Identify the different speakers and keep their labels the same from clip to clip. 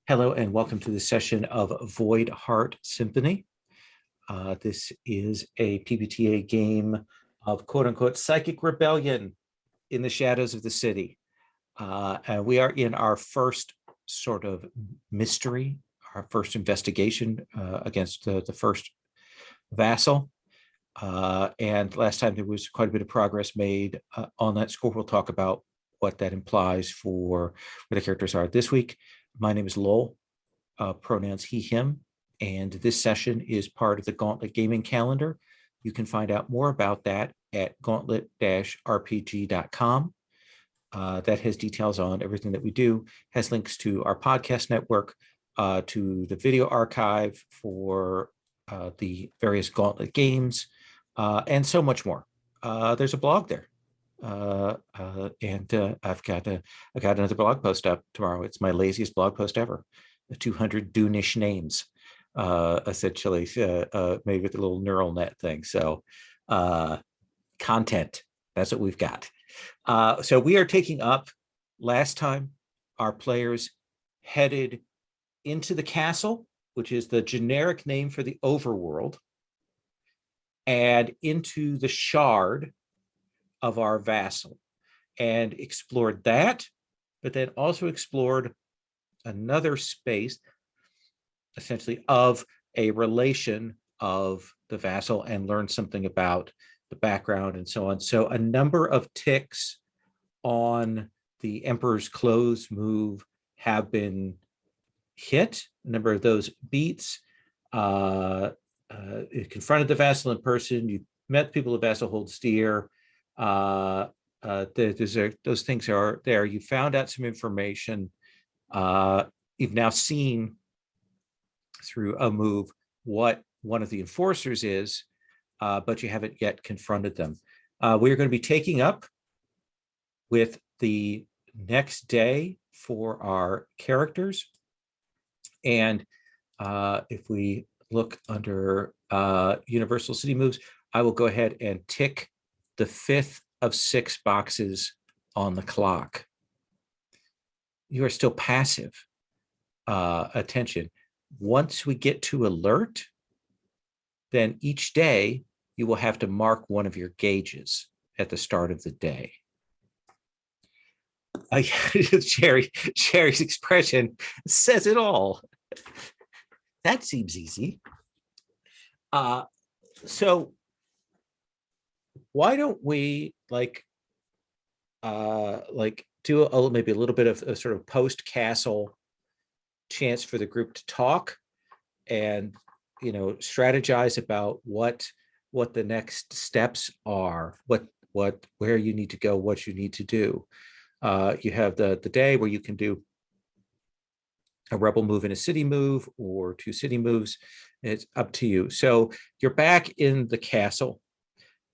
Speaker 1: Hello and welcome to this session of Voidheart Symphony. This is a PBTA game of quote unquote psychic rebellion in the shadows of the city. And we are in our first sort of mystery, our first investigation against the first vassal. And last time there was quite a bit of progress made on that score. We'll talk about what that implies for where the characters are this week. My name is Lowell, pronouns he, him, and this session is part of the Gauntlet Gaming Calendar. You can find out more about that at gauntlet-rpg.com. That has details on everything that we do, has links to our podcast network, to the video archive for the various Gauntlet games, and so much more. There's a blog there. And I got another blog post up tomorrow. It's my laziest blog post ever. The 200 Dune-ish names, essentially, maybe with a little neural net thing. So content, that's what we've got. So we are taking up, last time, our players headed into the castle, which is the generic name for the overworld, and into the shard of our vassal, and explored that, but then also explored another space, essentially, of a relation of the vassal and learned something about the background and so on. So a number of ticks on the Emperor's Clothes move have been hit. A number of those beats. You confronted the vassal in person. You met people the vassal holds dear. Those things are there. You found out some information. You've now seen through a move what one of the enforcers is, but you haven't yet confronted them. We are going to be taking up with the next day for our characters. And if we look under Universal City Moves, I will go ahead and tick the fifth of 6 boxes on the clock. You are still passive. Attention. Once we get to alert, then each day you will have to mark one of your gauges at the start of the day. Sherry's expression says it all. That seems easy. So why don't we do maybe a little bit of a sort of post-castle chance for the group to talk and strategize about what the next steps are, where you need to go, what you need to do. You have the day where you can do a rebel move and a city move, or 2 city moves. It's up to you. So you're back in the castle,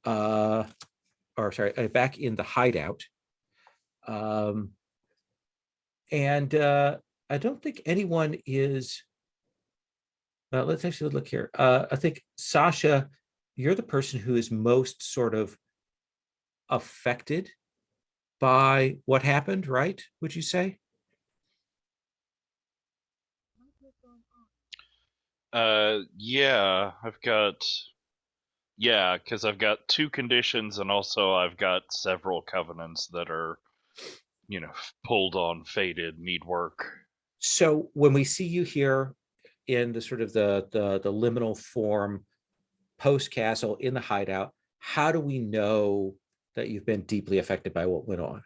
Speaker 1: back in the hideout. And I don't think anyone is. Let's actually look here. I think, Sasha, you're the person who is most sort of affected by what happened, right? Would you say?
Speaker 2: Yeah, because I've got 2 conditions and also I've got several covenants that are, pulled on, faded, need work.
Speaker 1: So when we see you here in the sort of the liminal form post castle in the hideout, how do we know that you've been deeply affected by what went on?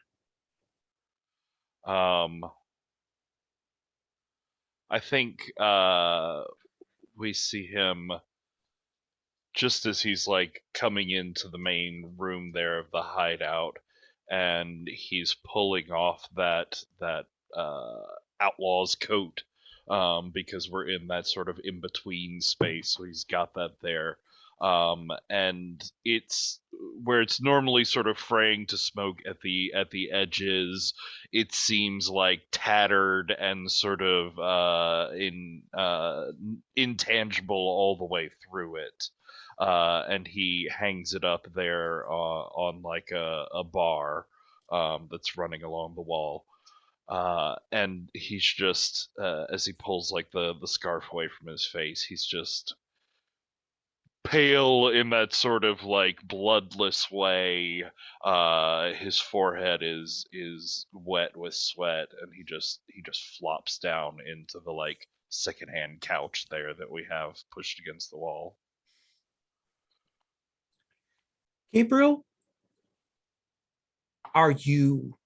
Speaker 2: Um, I think we see him just as he's like coming into the main room there of the hideout, and he's pulling off that outlaw's coat, because we're in that sort of in between space, so he's got that there. And it's where it's normally sort of fraying to smoke at the edges. It seems like tattered and sort of intangible all the way through it. And he hangs it up there on like a bar, that's running along the wall. And he's just as he pulls like the scarf away from his face, he's just pale in that sort of like bloodless way. His forehead is wet with sweat, and he just flops down into the like secondhand couch there that we have pushed against the wall.
Speaker 1: Gabriel, are you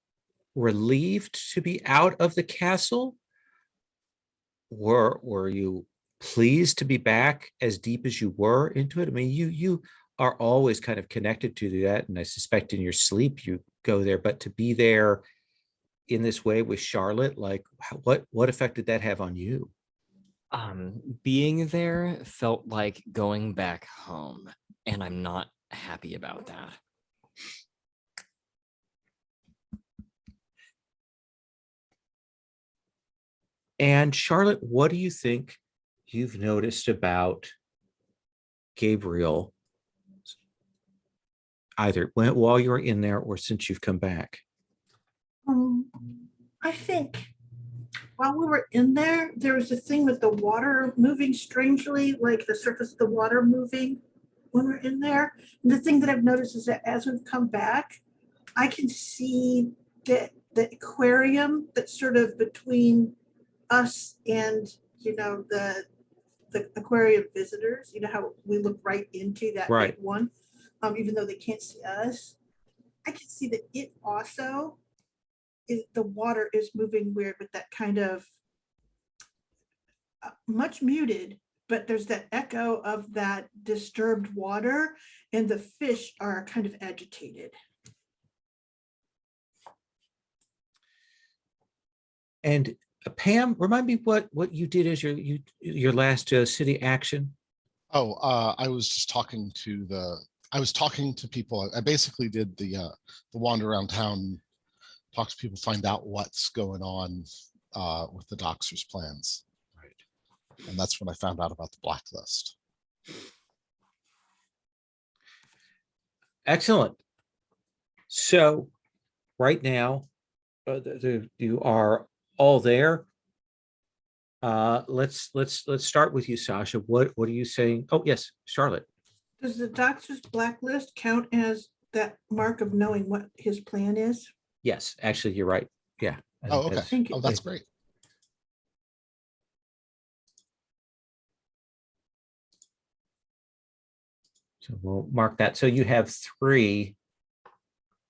Speaker 1: relieved to be out of the castle? Were you pleased to be back as deep as you were into it? I mean, you are always kind of connected to that, and I suspect in your sleep you go there, but to be there in this way with Charlotte, like what effect did that have on you?
Speaker 3: Being there felt like going back home, and I'm not happy about that.
Speaker 1: And Charlotte, what do you think you've noticed about Gabriel, either while you were in there or since you've come back?
Speaker 4: Um, I think while we were in there, there was a thing with the water moving strangely, like the surface of the water moving when we're in there. And the thing that I've noticed is that as we've come back, I can see the aquarium that's sort of between us and, the aquarium visitors, how we look right into that
Speaker 1: Right.
Speaker 4: big one, even though they can't see us. I can see that it also the water is moving weird with that kind of much muted, but there's that echo of that disturbed water, and the fish are kind of agitated.
Speaker 1: And Pam, remind me what you did as your last city action.
Speaker 5: Oh, I was just talking to people. I basically did the wander around town, talk to people, find out what's going on with the Doxer's plans. Right. And that's when I found out about the blacklist.
Speaker 1: Excellent. So right now, you are all there. Let's start with you, Sasha. What are you saying? Oh, yes, Charlotte.
Speaker 4: Does the doctor's blacklist count as that mark of knowing what his plan is?
Speaker 1: Yes, actually, you're right. Yeah.
Speaker 5: Oh, okay.
Speaker 4: Thank you.
Speaker 5: Oh, that's great.
Speaker 1: So we'll mark that. So you have 3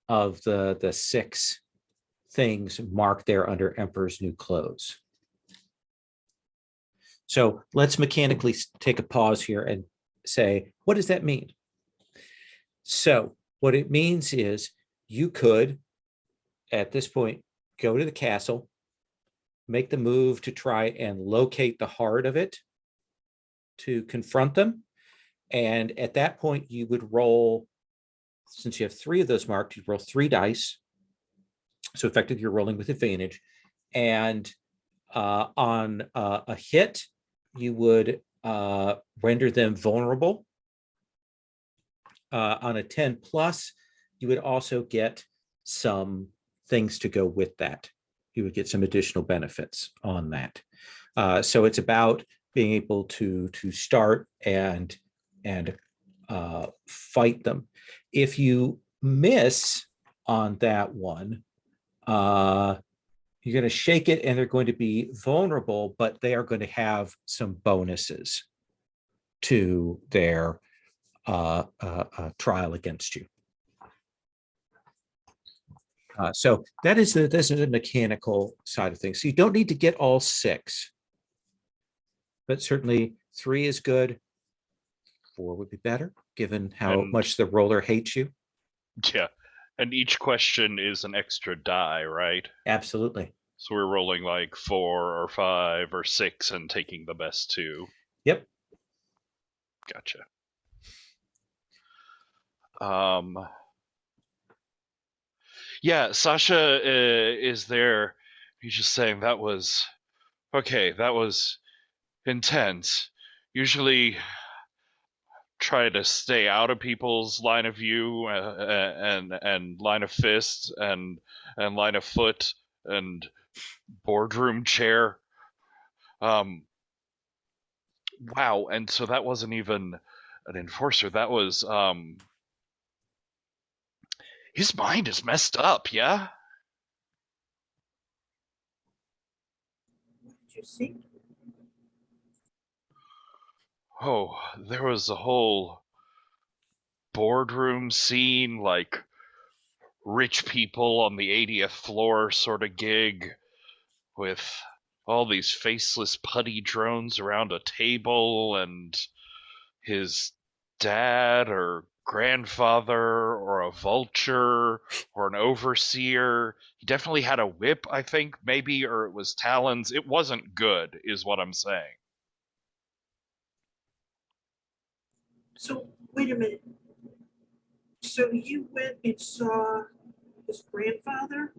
Speaker 1: of the 6 things marked there under Emperor's New Clothes. So let's mechanically take a pause here and say, what does that mean? So what it means is you could, at this point, go to the castle, make the move to try and locate the heart of it, to confront them. And at that point, you would roll, since you have 3 of those marked, you roll 3 dice. So effectively, you're rolling with advantage. And on a hit, you would render them vulnerable. On a 10 plus, you would also get some things to go with that. You would get some additional benefits on that. So it's about being able to start and fight them. If you miss on that one, you're going to shake it and they're going to be vulnerable, but they are going to have some bonuses to their trial against you. So this is a mechanical side of things. So you don't need to get all 6, but certainly 3 is good. 4 would be better, given how much the roller hates you.
Speaker 2: Yeah. And each question is an extra die, right?
Speaker 1: Absolutely.
Speaker 2: So we're rolling like 4 or 5 or 6 and taking the best 2.
Speaker 1: Yep.
Speaker 2: Gotcha. Yeah, Sasha is there. He's just saying that was intense. Usually try to stay out of people's line of view and line of fist and line of foot and boardroom chair. Wow, and so that wasn't even an enforcer. That was his mind is messed up, yeah?
Speaker 4: What did you see?
Speaker 2: Oh, there was a whole boardroom scene, like rich people on the 80th floor sort of gig with all these faceless putty drones around a table, and his dad or grandfather or a vulture or an overseer. He definitely had a whip, I think, maybe, or it was talons. It wasn't good, is what I'm saying.
Speaker 4: So wait a minute. So you went and saw his grandfather?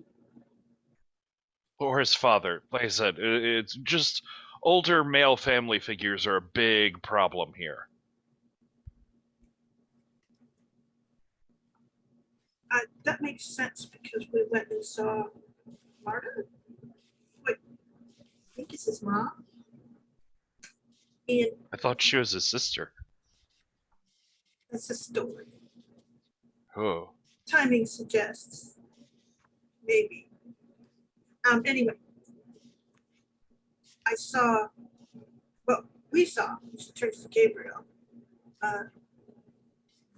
Speaker 2: Or his father. Like I said, it's just older male family figures are a big problem here.
Speaker 4: That makes sense because we went and saw Marta. Wait, I think it's his mom. And
Speaker 2: I thought she was his sister.
Speaker 4: that's a story.
Speaker 2: Oh.
Speaker 4: Timing suggests maybe. Anyway, I saw, well, we saw, she turns to Gabriel,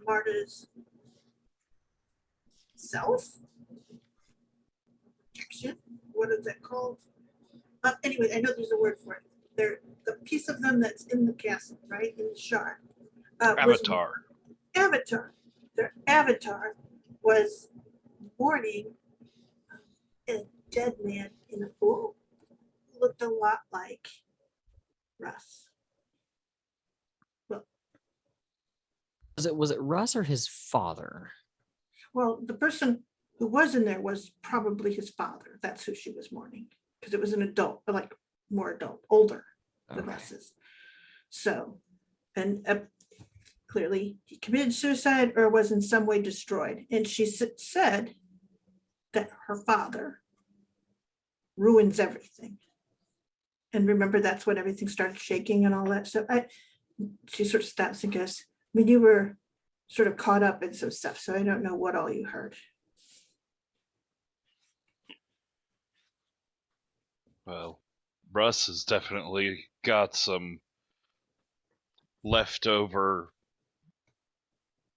Speaker 4: Marta's self protection. What is that called? Anyway, I know there's a word for it. They're the piece of them that's in the castle, right? In the shard.
Speaker 2: Avatar.
Speaker 4: Avatar. Their avatar was mourning a dead man in a pool. Looked a lot like Russ.
Speaker 3: Was it Russ or his father?
Speaker 4: Well, the person who was in there was probably his father. That's who she was mourning because it was an adult, but like more adult, older than
Speaker 3: Okay.
Speaker 4: Russ's. So, and clearly he committed suicide or was in some way destroyed. And she said that her father ruins everything. And remember, that's when everything started shaking and all that. So she sort of stops and goes, I mean, you were sort of caught up in some stuff, so I don't know what all you heard.
Speaker 2: Well, Russ has definitely got some leftover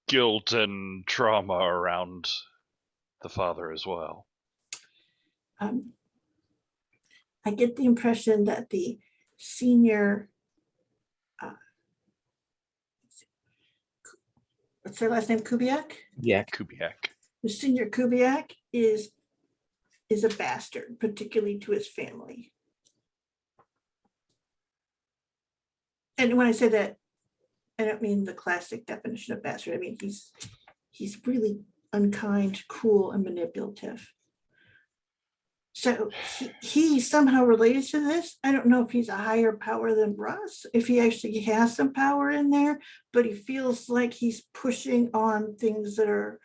Speaker 2: guilt and trauma around the father as well.
Speaker 4: I get the impression that the senior, what's their last name, Kubiak?
Speaker 1: Yeah.
Speaker 2: Kubiak.
Speaker 4: The senior Kubiak is a bastard, particularly to his family. And when I say that, I don't mean the classic definition of bastard. I mean, he's really unkind, cruel, and manipulative. So he somehow related to this. I don't know if he's a higher power than Russ, if he actually has some power in there, but he feels like he's pushing on things that are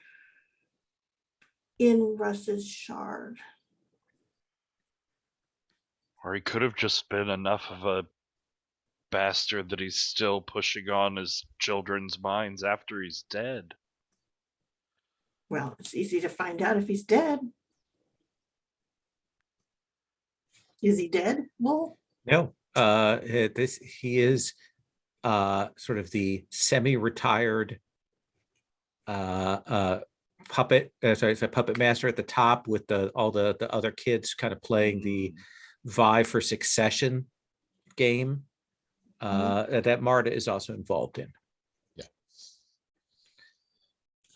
Speaker 4: in Russ's shard.
Speaker 2: Or he could have just been enough of a bastard that he's still pushing on his children's minds after he's dead.
Speaker 4: Well, it's easy to find out if he's dead. Is he dead? Well,
Speaker 1: No, he is sort of the semi-retired puppet. Sorry, it's a puppet master at the top with all the other kids kind of playing the vie for succession game that Marta is also involved in.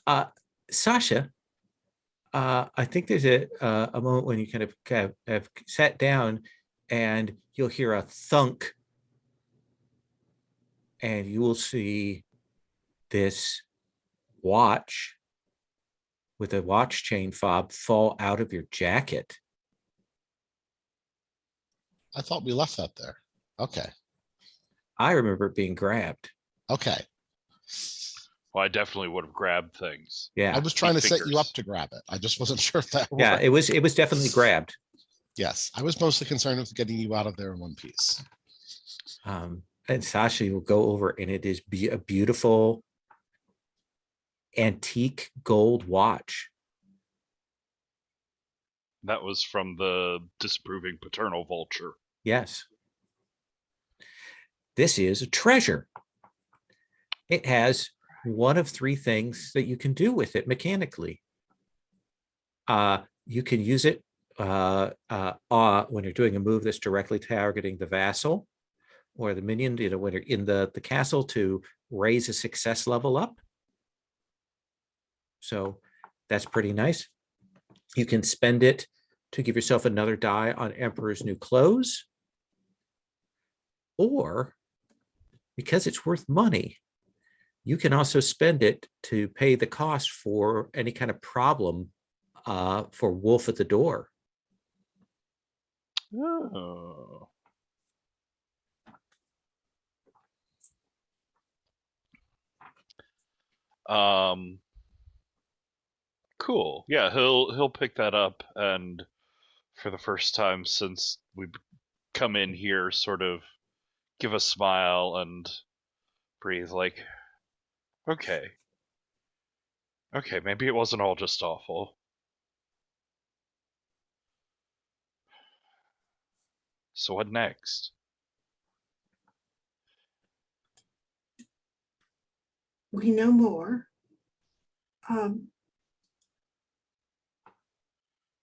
Speaker 5: Yeah.
Speaker 1: Sasha, I think there's a moment when you kind of have sat down and you'll hear a thunk and you will see this watch with a watch chain fob fall out of your jacket.
Speaker 5: I thought we left that there. Okay.
Speaker 1: I remember it being grabbed.
Speaker 5: Okay.
Speaker 2: Well, I definitely would have grabbed things.
Speaker 1: Yeah.
Speaker 5: I was trying to set you
Speaker 2: fingers.
Speaker 5: up to grab it. I just wasn't sure if that
Speaker 1: Yeah,
Speaker 5: worked.
Speaker 1: it was definitely grabbed.
Speaker 5: Yes, I was mostly concerned with getting you out of there in one piece.
Speaker 1: And Sasha will go over, and it is a beautiful antique gold watch.
Speaker 2: That was from the disapproving paternal vulture.
Speaker 1: Yes. This is a treasure. It has one of three things that you can do with it mechanically. You can use it when you're doing a move that's directly targeting the vassal or the minion, when you're in the castle, to raise a success level up. So that's pretty nice. You can spend it to give yourself another die on Emperor's New Clothes. Or, because it's worth money, you can also spend it to pay the cost for any kind of problem for Wolf at the Door.
Speaker 2: Oh. Cool. Yeah, he'll pick that up, and for the first time since we've come in here, sort of give a smile and breathe like, okay, maybe it wasn't all just awful. So what next?
Speaker 4: We know more.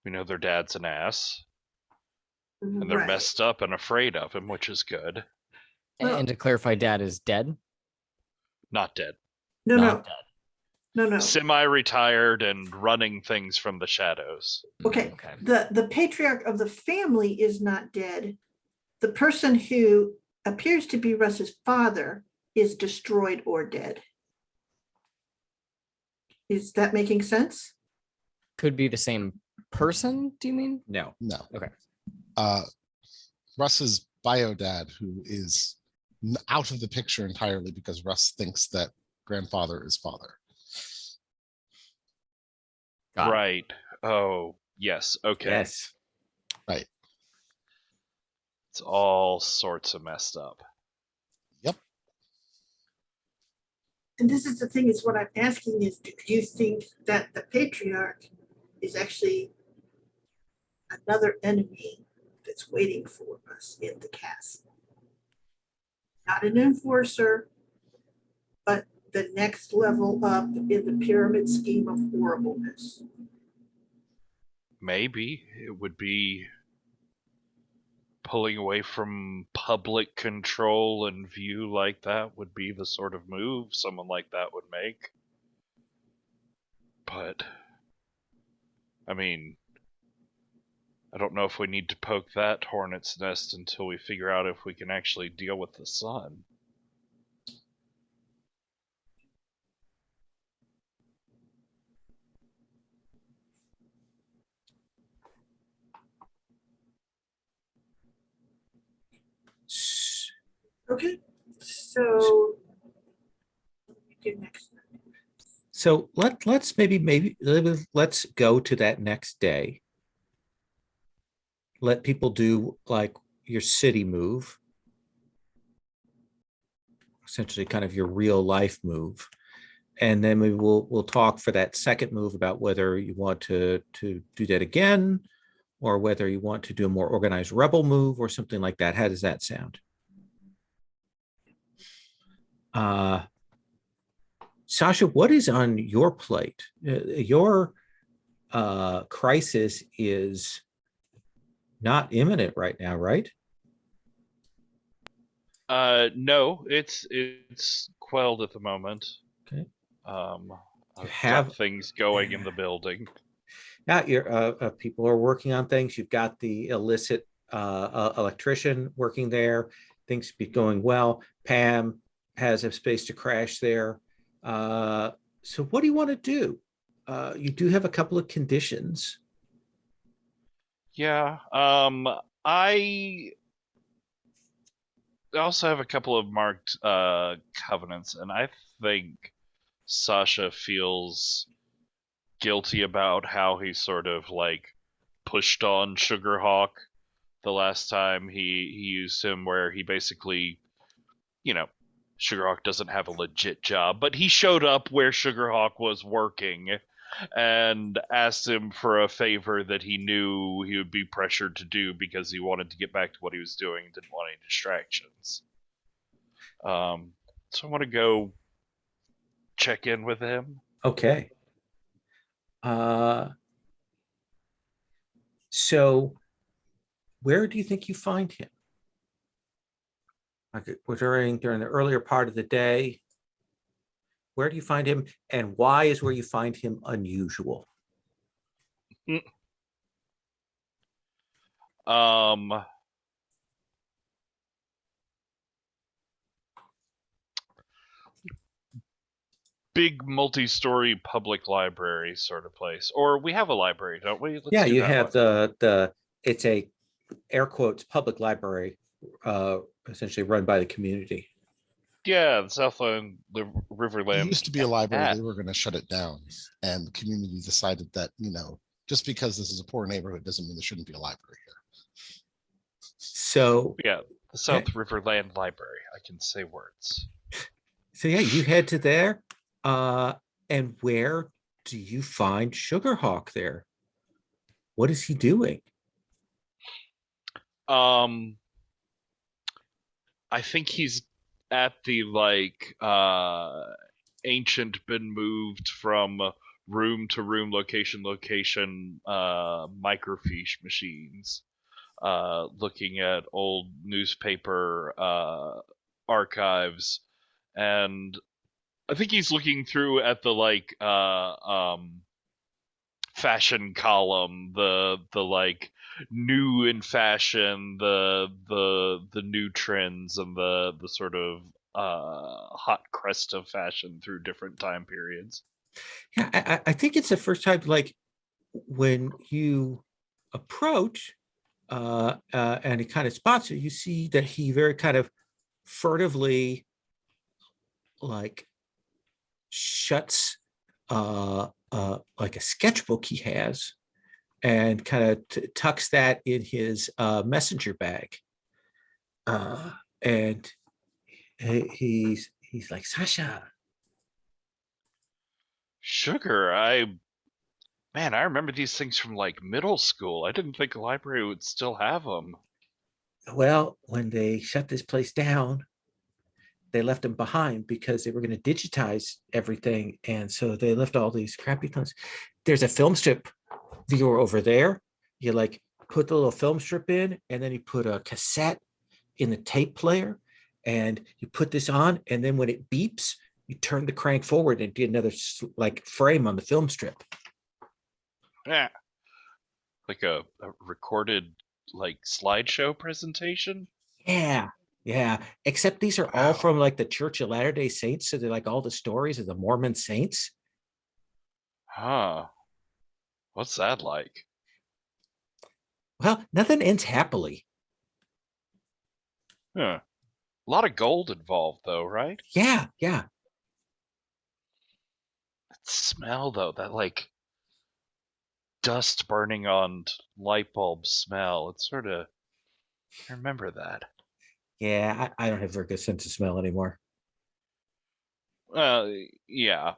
Speaker 2: We know their dad's an ass, and they're
Speaker 4: Right.
Speaker 2: messed up and afraid of him, which is good.
Speaker 4: Well-
Speaker 3: And to clarify, Dad is dead.
Speaker 2: Not dead.
Speaker 4: No,
Speaker 3: Not
Speaker 4: no, no.
Speaker 2: Semi-retired and running things from the shadows.
Speaker 3: dead.
Speaker 4: Okay.
Speaker 3: Okay.
Speaker 4: The patriarch of the family is not dead. The person who appears to be Russ's father is destroyed or dead. Is that making sense?
Speaker 3: Could be the same person, do you mean?
Speaker 1: No.
Speaker 5: No.
Speaker 3: Okay.
Speaker 5: Russ's bio dad, who is out of the picture entirely because Russ thinks that grandfather is father.
Speaker 3: Got it.
Speaker 2: Right. Oh, yes. Okay.
Speaker 1: Yes.
Speaker 5: Right.
Speaker 2: It's all sorts of messed up.
Speaker 5: Yep.
Speaker 4: And this is the thing, is what I'm asking is, do you think that the patriarch is actually another enemy that's waiting for us in the castle? Not an enforcer, but the next level up in the pyramid scheme of horribleness.
Speaker 2: Maybe it would be pulling away from public control and view like that would be the sort of move someone like that would make. But, I mean, I don't know if we need to poke that hornet's nest until we figure out if we can actually deal with the sun.
Speaker 4: Okay, so do next.
Speaker 1: So let's let's go to that next day. Let people do like your city move, essentially kind of your real life move. And then we'll talk for that second move about whether you want to do that again, or whether you want to do a more organized rebel move or something like that. How does that sound? Sasha, what is on your plate? Your crisis is not imminent right now, right?
Speaker 2: No, it's quelled at the moment.
Speaker 1: Okay.
Speaker 2: I've
Speaker 1: have-
Speaker 2: got things going in the building.
Speaker 1: Now, your people are working on things. You've got the illicit electrician working there. Things be going well. Pam has a space to crash there. So what do you want to do? You do have a couple of conditions.
Speaker 2: Yeah. I also have a couple of marked covenants, and I think Sasha feels guilty about how he sort of like pushed on Sugarhawk the last time he used him, where he basically, Sugarhawk doesn't have a legit job, but he showed up where Sugarhawk was working and asked him for a favor that he knew he would be pressured to do because he wanted to get back to what he was doing and didn't want any distractions. So I want to go check in with him.
Speaker 1: Okay. So where do you think you find him? Like during the earlier part of the day, where do you find him, and why is where you find him unusual?
Speaker 2: Big multi-story public library sort of place. Or we have a library, don't we?
Speaker 1: Yeah,
Speaker 2: do
Speaker 1: you
Speaker 2: that
Speaker 1: have
Speaker 2: one.
Speaker 1: it's a air quotes public library, essentially run by the community.
Speaker 2: Yeah, the Southland
Speaker 5: It
Speaker 2: Riverland.
Speaker 5: used to be a library.
Speaker 2: Cat.
Speaker 5: They were going to shut it down, and the community decided that, just because this is a poor neighborhood doesn't mean there shouldn't be a library here.
Speaker 1: So
Speaker 2: Yeah, the South Riverland Library. I can say words.
Speaker 1: So yeah, you head to there, and where do you find Sugarhawk there? What is he doing?
Speaker 2: I think he's at the ancient, been moved from room to room, location microfiche machines, looking at old newspaper archives, and I think he's looking through at the fashion column, the new in fashion, the new trends, and the sort of hot crest of fashion through different time periods.
Speaker 1: Yeah, I think it's the first time, like when you approach, and he kind of spots you, you see that he very kind of furtively, like, shuts like a sketchbook he has, and kind of tucks that in his messenger bag, and he's like, Sasha.
Speaker 2: Sugar, I remember these things from middle school. I didn't think a library would still have them.
Speaker 1: Well, when they shut this place down, they left them behind because they were going to digitize everything, and so they left all these crappy things. There's a film strip viewer over there. You put the little film strip in, and then you put a cassette in the tape player, and you put this on, and then when it beeps, you turn the crank forward and get another frame on the film strip.
Speaker 2: Yeah, like a recorded slideshow presentation.
Speaker 1: Yeah. Except these are all from the Church of Latter-day Saints, so they're all the stories of the Mormon saints.
Speaker 2: Huh. What's that like?
Speaker 1: Well, nothing ends happily.
Speaker 2: Huh. A lot of gold involved, though, right?
Speaker 1: Yeah.
Speaker 2: That smell, though, that dust burning on light bulb smell. It's sort of, I remember that.
Speaker 1: Yeah, I don't have a very good sense of smell anymore.
Speaker 2: Yeah.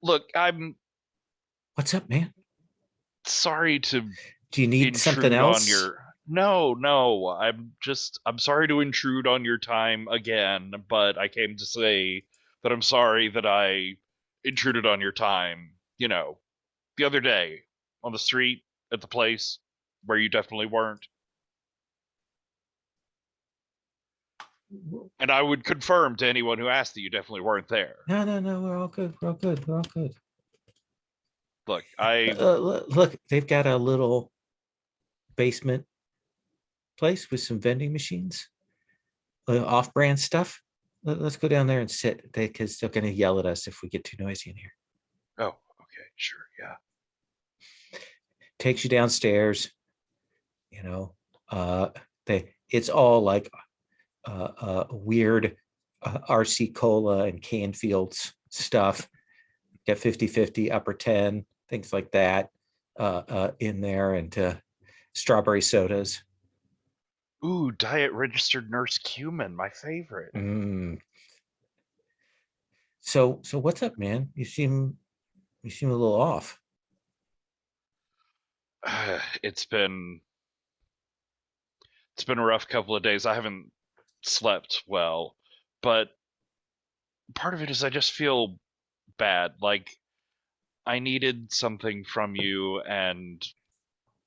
Speaker 2: Look, I'm
Speaker 1: What's up, man?
Speaker 2: sorry to
Speaker 1: Do you need something else?
Speaker 2: on your No, I'm sorry to intrude on your time again, but I came to say that I'm sorry that I intruded on your time, the other day on the street at the place where you definitely weren't. And I would confirm to anyone who asked that you definitely weren't there.
Speaker 1: No, we're all good. We're all good.
Speaker 2: Look,
Speaker 1: look, they've got a little basement place with some vending machines, off-brand stuff. Let's go down there and sit, because they're going to yell at us if we get too noisy in here.
Speaker 2: Oh, okay, sure, yeah.
Speaker 1: Takes you downstairs. It's all weird RC Cola and Canfields stuff. Get 50/50, upper 10, things like that. in there, and strawberry sodas.
Speaker 2: Ooh, diet registered nurse cumin, my favorite.
Speaker 1: Mm. So what's up, man? You seem a little off.
Speaker 2: It's been a rough couple of days. I haven't slept well, but part of it is I just feel bad. Like I needed something from you, and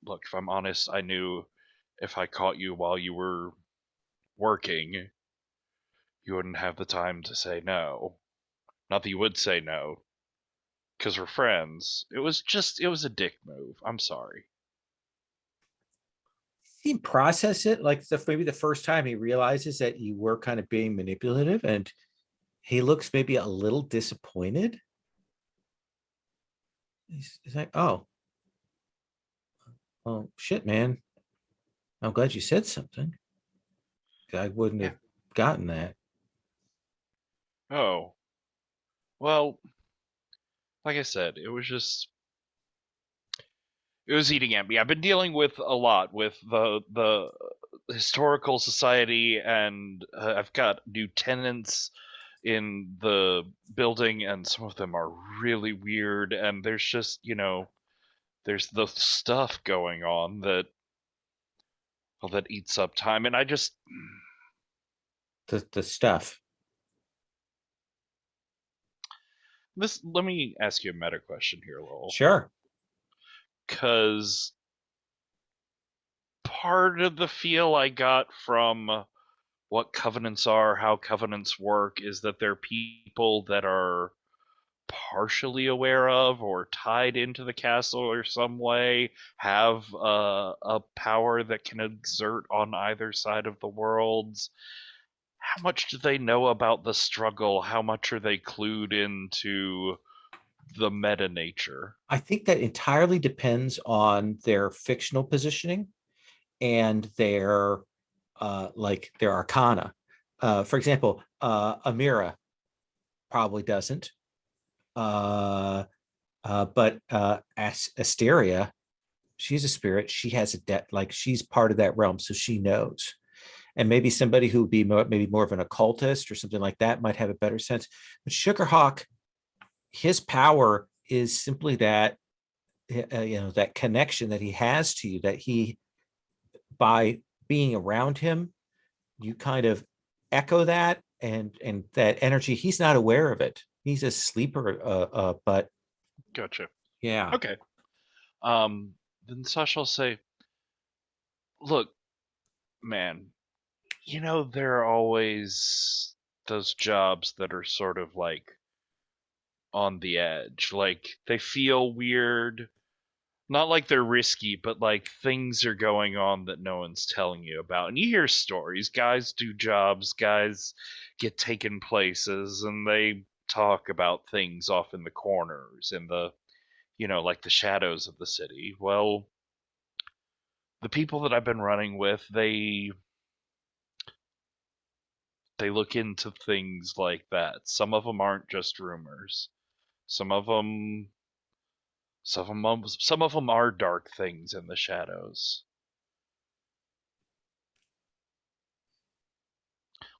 Speaker 2: look, if I'm honest, I knew if I caught you while you were working, you wouldn't have the time to say no. Not that you would say no, because we're friends. It was a dick move. I'm sorry.
Speaker 1: He process it like maybe the first time he realizes that you were kind of being manipulative, and he looks maybe a little disappointed. He's like, oh, well, shit, man. I'm glad you said something. I wouldn't have gotten that.
Speaker 2: Oh, well, like I said, it was eating at me. I've been dealing with a lot with the historical society, and I've got new tenants in the building, and some of them are really weird. And there's just there's the stuff going on that well, that eats up time, and I just
Speaker 1: The stuff.
Speaker 2: this. Let me ask you a meta question here, Lowell,
Speaker 1: Sure.
Speaker 2: because part of the feel I got from what covenants are, how covenants work, is that they're people that are partially aware of or tied into the castle or some way, have a power that can exert on either side of the worlds. How much do they know about the struggle? How much are they clued into the meta nature?
Speaker 1: I think that entirely depends on their fictional positioning and their like their arcana. For example, Amira probably doesn't. But Asteria, she's a spirit. She has a debt, like she's part of that realm, so she knows. And maybe somebody who would be maybe more of an occultist or something like that might have a better sense. But Sugarhawk, his power is simply that that connection that he has to you, that he, by being around him, you kind of echo that, and that energy. He's not aware of it. He's a sleeper, but
Speaker 2: Gotcha.
Speaker 1: yeah.
Speaker 2: Okay. Then Sasha will say, "Look, man, there are always those jobs that are sort of like on the edge. Like they feel weird. Not like they're risky, but like things are going on that no one's telling you about. And you hear stories. Guys do jobs, guys get taken places, and they talk about things off in the corners, in the, like the shadows of the city. Well, the people that I've been running with, they look into things like that. Some of them aren't just rumors. Some of them some of them are dark things in the shadows.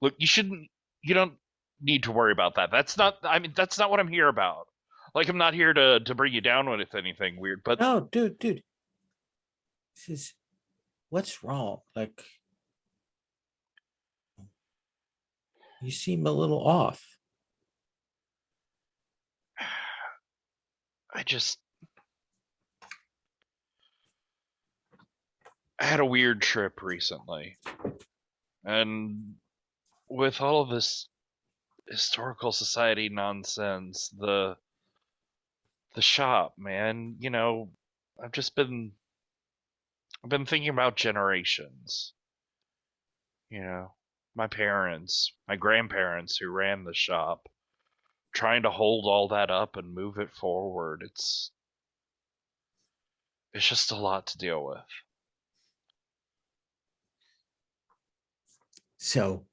Speaker 2: Look, you don't need to worry about that. That's not what I'm here about. Like I'm not here to bring you down with anything weird, but
Speaker 1: No, dude, this is what's wrong. Like you seem a little off.
Speaker 2: I just I had a weird trip recently. And with all of this historical society nonsense, the shop, man, I've just been I've been thinking about generations. You know, my parents, my grandparents who ran the shop, trying to hold all that up and move it forward. It's just a lot to deal with.
Speaker 1: So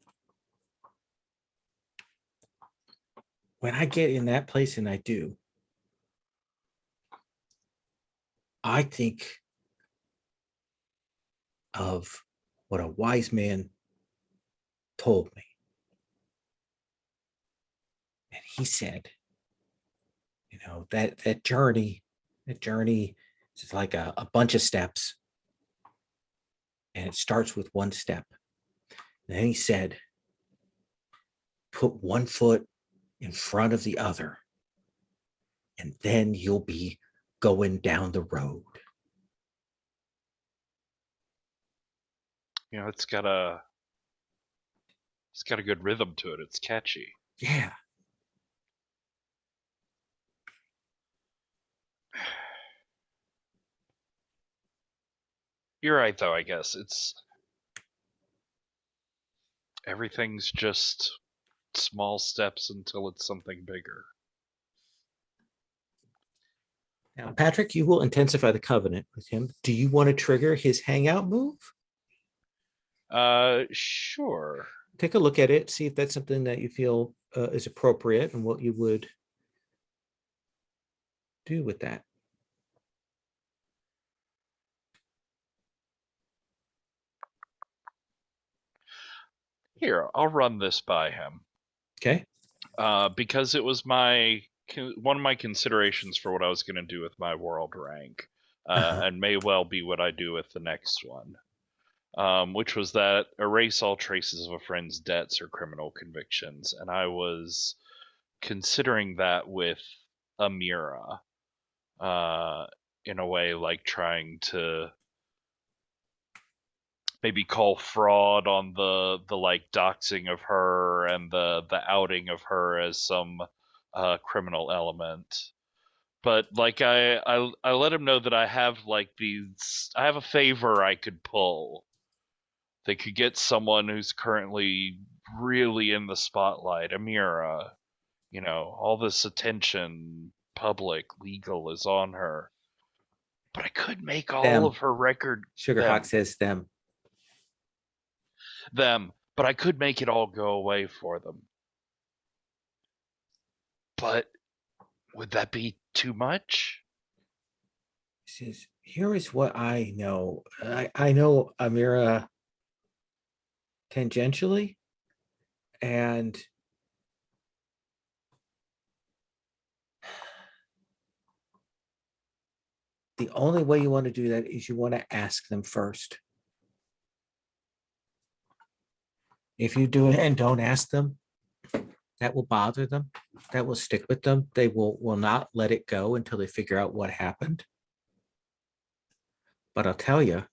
Speaker 1: when I get in that place, and I do, I think of what a wise man told me. And he said, that journey is like a bunch of steps. And it starts with one step. And then he said, put one foot in front of the other, and then you'll be going down the road.
Speaker 2: It's got a good rhythm to it. It's catchy.
Speaker 1: Yeah.
Speaker 2: You're right, though. I guess everything's just small steps until it's something bigger.
Speaker 1: Now, Patrick, you will intensify the covenant with him. Do you want to trigger his hangout move?
Speaker 2: Sure.
Speaker 1: Take a look at it, see if that's something that you feel is appropriate and what you would do with that.
Speaker 2: Here, I'll run this by him.
Speaker 1: Okay.
Speaker 2: Because it was one of my considerations for what I was going to do with my world rank, and may well be what I do with the next one, which was that erase all traces of a friend's debts or criminal convictions. And I was considering that with Amira, in a way, like trying to maybe call fraud on the like doxing of her and the outing of her as some criminal element. But like I let him know that I have a favor I could pull. They could get someone who's currently really in the spotlight, Amira. All this attention, public, legal, is on her. But I could make all
Speaker 1: Them.
Speaker 2: of her record
Speaker 1: Sugarhawk says them.
Speaker 2: But I could make it all go away for them. But would that be too much?
Speaker 1: He says, here is what I know. I know Amira tangentially, and the only way you want to do that is you want to ask them first. If you do it and don't ask them, that will bother them. That will stick with them. They will not let it go until they figure out what happened. But I'll tell you,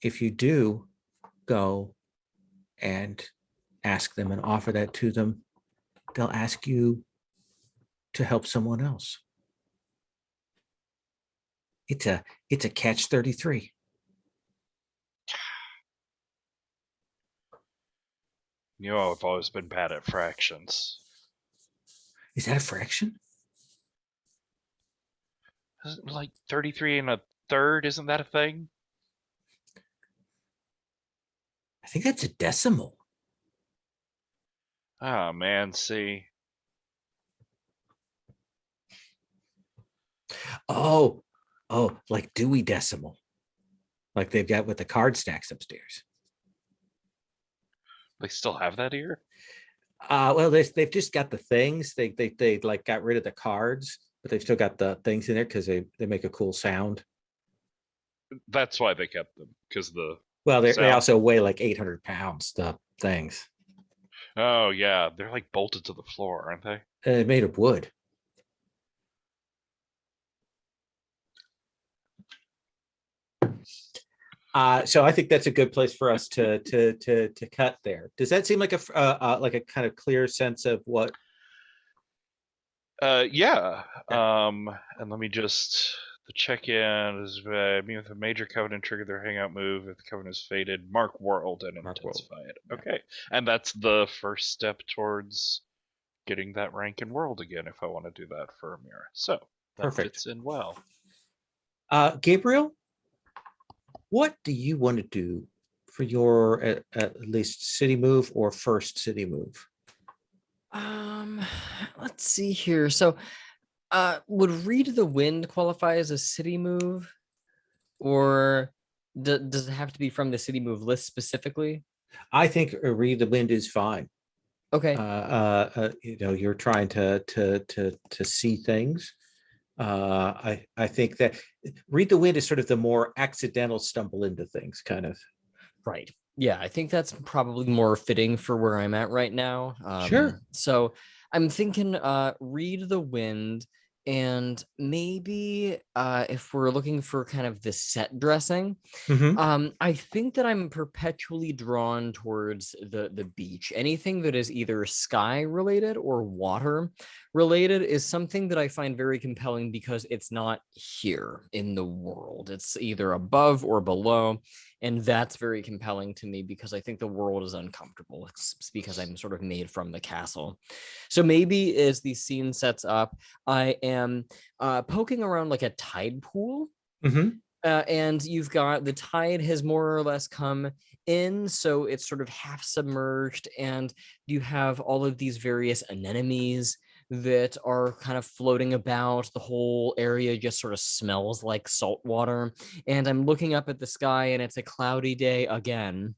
Speaker 1: if you do go and ask them and offer that to them, they'll ask you to help someone else. It's a catch-33.
Speaker 2: I've always been bad at fractions.
Speaker 1: Is that a fraction?
Speaker 2: Isn't like 33 and a third? Isn't that a thing?
Speaker 1: I think that's a decimal.
Speaker 2: Oh man, see.
Speaker 1: Oh, like Dewey Decimal, like they've got with the card stacks upstairs.
Speaker 2: They still have that here?
Speaker 1: Well, they've just got the things. They like got rid of the cards, but they've still got the things in there because they make a cool sound.
Speaker 2: That's why they kept them, because
Speaker 1: They
Speaker 2: sound.
Speaker 1: also weigh like 800 pounds. The things.
Speaker 2: Oh yeah, they're like bolted to the floor, aren't they?
Speaker 1: Made of wood. So I think that's a good place for us to cut there. Does that seem like a kind of clear sense of what?
Speaker 2: Yeah. And let me just the check-in is meet with a major covenant trigger their hangout move. If the covenant is faded, mark world and intensify it. Okay, and that's the first step towards getting that rank in world again. If I want to do that for Amira, so that
Speaker 1: Perfect.
Speaker 2: fits in well.
Speaker 1: Gabriel, what do you want to do for your at least city move or first city move?
Speaker 3: Let's see here. So would Read the Wind qualify as a city move? or does it have to be from the city move list specifically?
Speaker 1: I think read the wind is fine.
Speaker 3: Okay.
Speaker 1: You're trying to see things. I think that read the wind is sort of the more accidental stumble into things kind of.
Speaker 3: Right. Yeah, I think that's probably more fitting for where I'm at right now.
Speaker 1: Sure.
Speaker 3: So I'm thinking read the wind, and maybe if we're looking for kind of the set dressing,
Speaker 1: Mhm.
Speaker 3: I think that I'm perpetually drawn towards the beach. Anything that is either sky related or water related is something that I find very compelling because it's not here in the world. It's either above or below. And that's very compelling to me because I think the world is uncomfortable. It's because I'm sort of made from the castle. So maybe as the scene sets up, I am poking around like a tide pool.
Speaker 1: Mhm.
Speaker 3: And you've got the tide has more or less come in, so it's sort of half submerged, and you have all of these various anemones that are kind of floating about. The whole area just sort of smells like salt water. And I'm looking up at the sky, and it's a cloudy day again.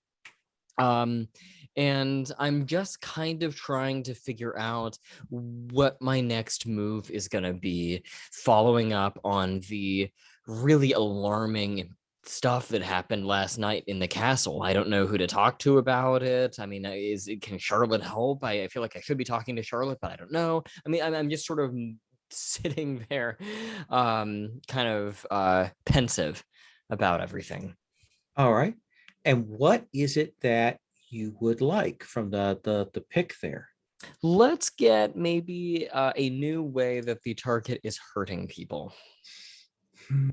Speaker 3: Um, and I'm just kind of trying to figure out what my next move is going to be, following up on the really alarming stuff that happened last night in the castle. I don't know who to talk to about it. I mean, can Charlotte help? I feel like I should be talking to Charlotte, but I don't know. I mean, I'm just sort of sitting there, kind of pensive about everything.
Speaker 1: All right. And what is it that you would like from the pick there?
Speaker 3: Let's get maybe a new way that the target is hurting people.
Speaker 1: Hmm.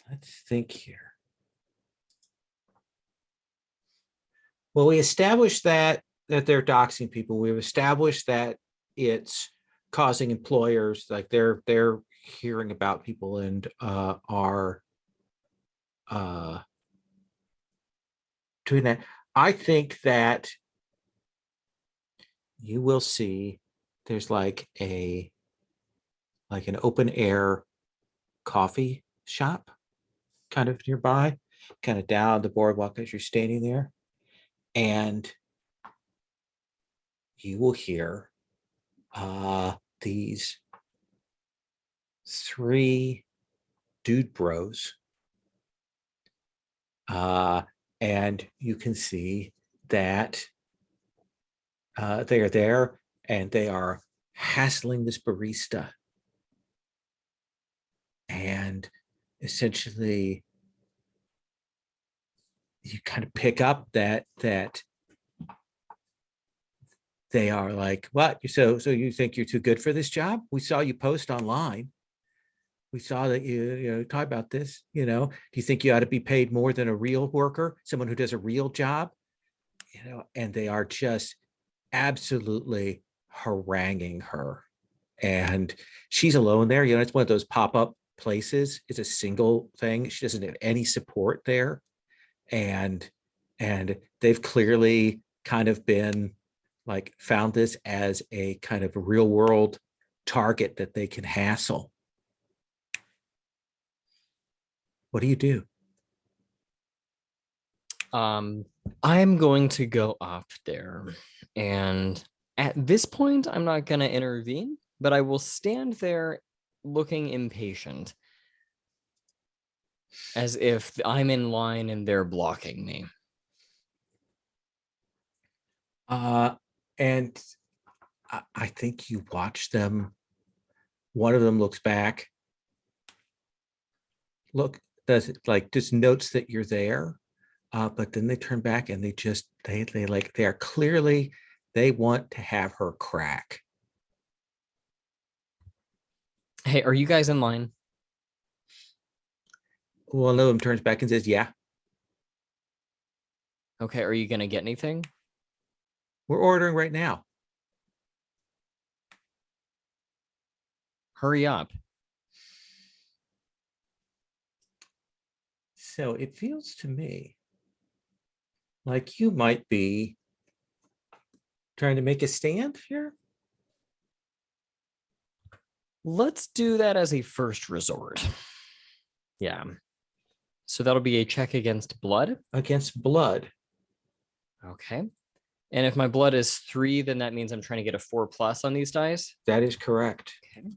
Speaker 1: Let's think here. Well, we established that they're doxing people. We've established that it's causing employers like they're hearing about people and are doing that. I think that you will see there's like an open air coffee shop kind of nearby, kind of down the boardwalk as you're standing there. And you will hear these three dude bros. And you can see that they are there and they are hassling this barista. And essentially, you kind of pick up that they are like, what? So you think you're too good for this job? We saw you post online. We saw that you talk about this. Do you think you ought to be paid more than a real worker, someone who does a real job? And they are just absolutely haranguing her. And she's alone there. It's one of those pop-up places. It's a single thing. She doesn't have any support there. And they've clearly kind of been like found this as a kind of a real world target that they can hassle. What do you do?
Speaker 3: I'm going to go up there, and at this point, I'm not going to intervene, but I will stand there looking impatient, as if I'm in line and they're blocking me.
Speaker 1: And I think you watch them. One of them looks back, does it like just notes that you're there, but then they turn back and they are clearly they want to have her crack.
Speaker 3: Hey, are you guys in line?
Speaker 1: One of them turns back and says, "Yeah,
Speaker 3: Okay, are you going to get anything?
Speaker 1: we're ordering right now."
Speaker 3: Hurry up.
Speaker 1: So it feels to me like you might be trying to make a stand here?
Speaker 3: Let's do that as a first resort. Yeah. So that'll be a check against blood.
Speaker 1: Against blood.
Speaker 3: Okay. And if my blood is 3, then that means I'm trying to get a 4+ on these dice.
Speaker 1: That is correct.
Speaker 3: Okay.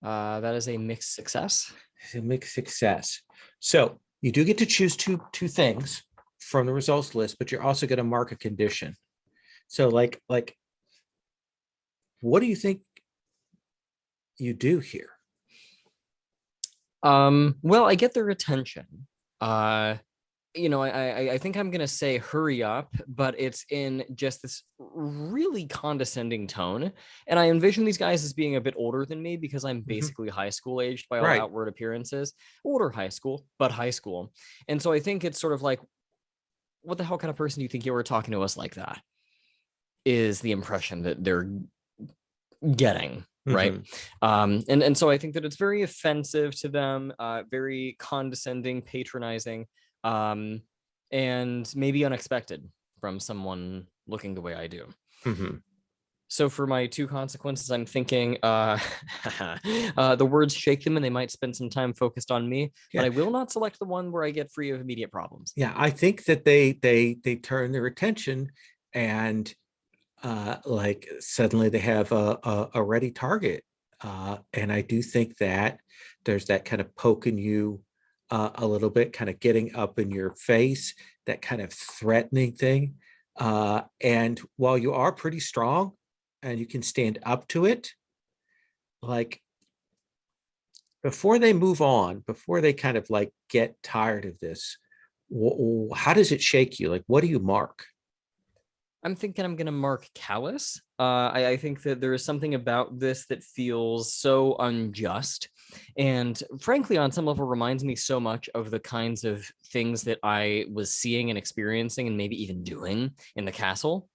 Speaker 3: That is a mixed success.
Speaker 1: It's a mixed success. So you do get to choose two things from the results list, but you're also going to mark a condition. So like, what do you think you do here?
Speaker 3: Well, I get their attention. I think I'm gonna say hurry up, but it's in just this really condescending tone. And I envision these guys as being a bit older than me because I'm basically high school aged by all
Speaker 1: Right.
Speaker 3: outward appearances. Older high school, but high school. And so I think it's sort of like, what the hell kind of person do you think you were talking to us like that? Is the impression that they're getting. Right. And so I think that it's very offensive to them, very condescending, patronizing, and maybe unexpected from someone looking the way I do. So for my 2 consequences, I'm thinking the words shake them and they might spend some time focused on me, but I will not select the one where I get free of immediate problems.
Speaker 1: Yeah, I think that they turn their attention and like suddenly they have a ready target. And I do think that there's that kind of poking you a little bit, kind of getting up in your face, that kind of threatening thing. And while you are pretty strong and you can stand up to it, like before they move on, before they kind of like get tired of this, how does it shake you? Like, what do you mark?
Speaker 3: I'm thinking I'm going to mark callous. I think that there is something about this that feels so unjust. And frankly, on some level, reminds me so much of the kinds of things that I was seeing and experiencing and maybe even doing in the castle,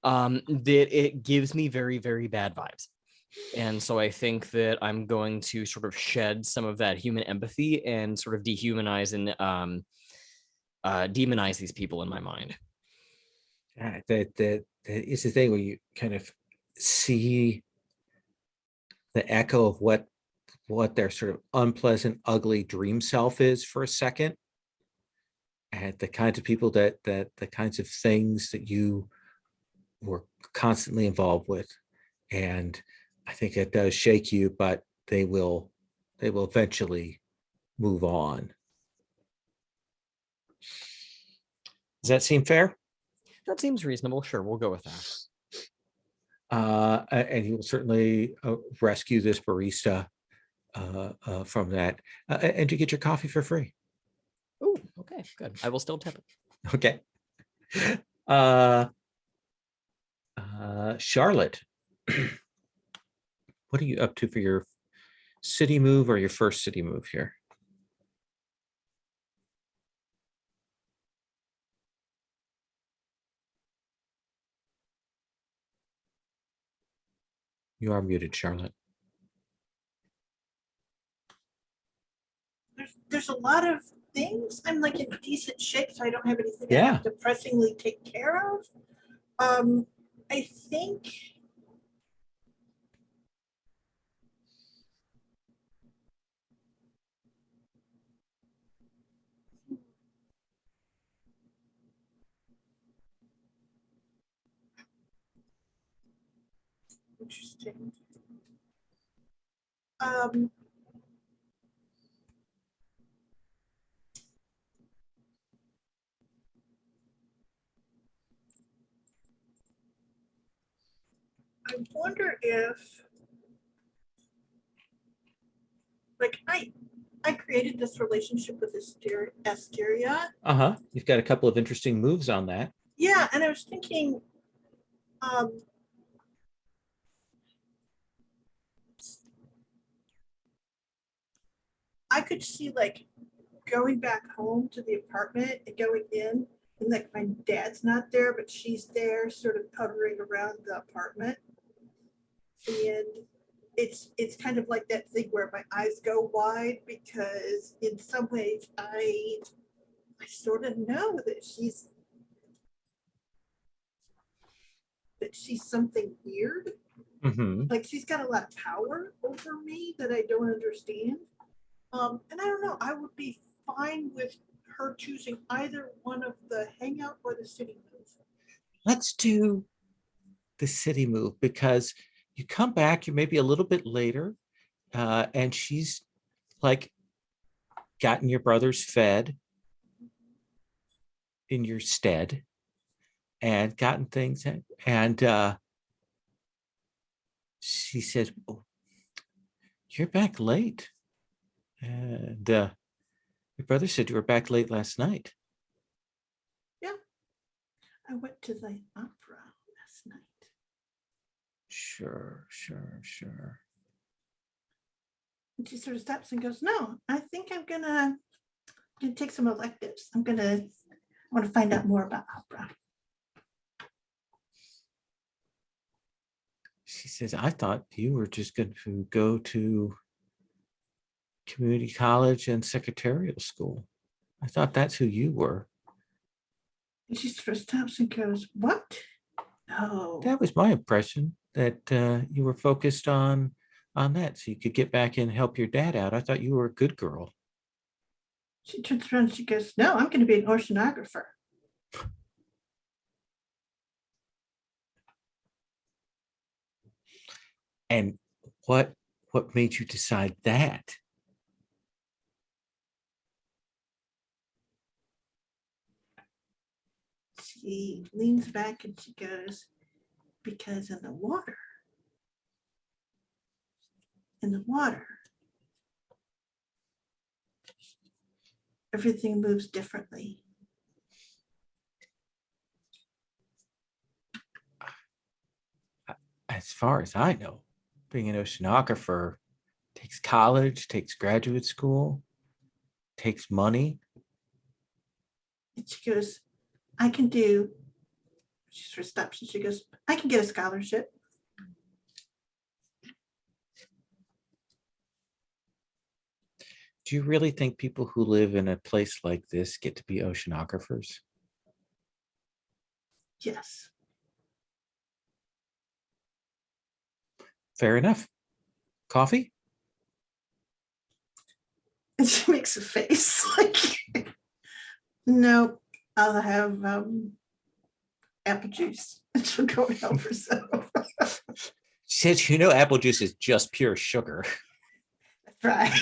Speaker 3: that it gives me very, very bad vibes. And so I think that I'm going to sort of shed some of that human empathy and sort of dehumanize and demonize these people in my mind.
Speaker 1: That is the thing where you kind of see the echo of what their sort of unpleasant, ugly dream self is for a second, and the kinds of people that the kinds of things that you were constantly involved with. And I think it does shake you, but they will eventually move on. Does that seem fair?
Speaker 3: That seems reasonable. Sure, we'll go with that.
Speaker 1: And he will certainly rescue this barista from that. And you get your coffee for free.
Speaker 3: Oh, okay, good. I will still tip it.
Speaker 1: Okay. Charlotte, what are you up to for your city move or your first city move here? You are muted, Charlotte.
Speaker 4: There's a lot of things. I'm like in decent shape, so I don't have anything I
Speaker 1: Yeah.
Speaker 4: have to pressingly take care of. I think interesting. I wonder if, like, I created this relationship with Asteria.
Speaker 1: You've got a couple of interesting moves on that.
Speaker 4: Yeah, and I was thinking, I could see like going back home to the apartment and going in, and like my dad's not there, but she's there, sort of hovering around the apartment. And it's kind of like that thing where my eyes go wide because in some ways I sort of know that she's that she's something weird.
Speaker 1: Mhm.
Speaker 4: Like she's got a lot of power over me that I don't understand. And I don't know, I would be fine with her choosing either one of the hangout or the city move.
Speaker 1: Let's do the city move because you come back, you maybe a little bit later, and she's like gotten your brothers fed in your stead and gotten things and she says, oh, you're back late. And your brother said you were back late last night.
Speaker 4: Yeah. I went to the opera last night.
Speaker 1: Sure.
Speaker 4: And she sort of stops and goes, no, I think I'm gonna take some electives. I want to find out more about opera.
Speaker 1: She says, I thought you were just going to go to community college and secretarial school. I thought that's who you were.
Speaker 4: And she sort of stops and goes, what? No.
Speaker 1: That was my impression, that you were focused on that so you could get back and help your dad out. I thought you were a good girl.
Speaker 4: She turns around and she goes, no, I'm going to be an oceanographer.
Speaker 1: And what made you decide that?
Speaker 4: She leans back and she goes, because in the water, everything moves differently.
Speaker 1: As far as I know, being an oceanographer takes college, takes graduate school, takes money.
Speaker 4: And she goes, I can do, she sort of stops and she goes, I can get a scholarship.
Speaker 1: Do you really think people who live in a place like this get to be oceanographers?
Speaker 4: Yes.
Speaker 1: Fair enough. Coffee?
Speaker 4: And she makes a face like, no, I'll have apple juice. And she'll go and help herself.
Speaker 1: She says, apple juice is just pure sugar.
Speaker 4: That's right.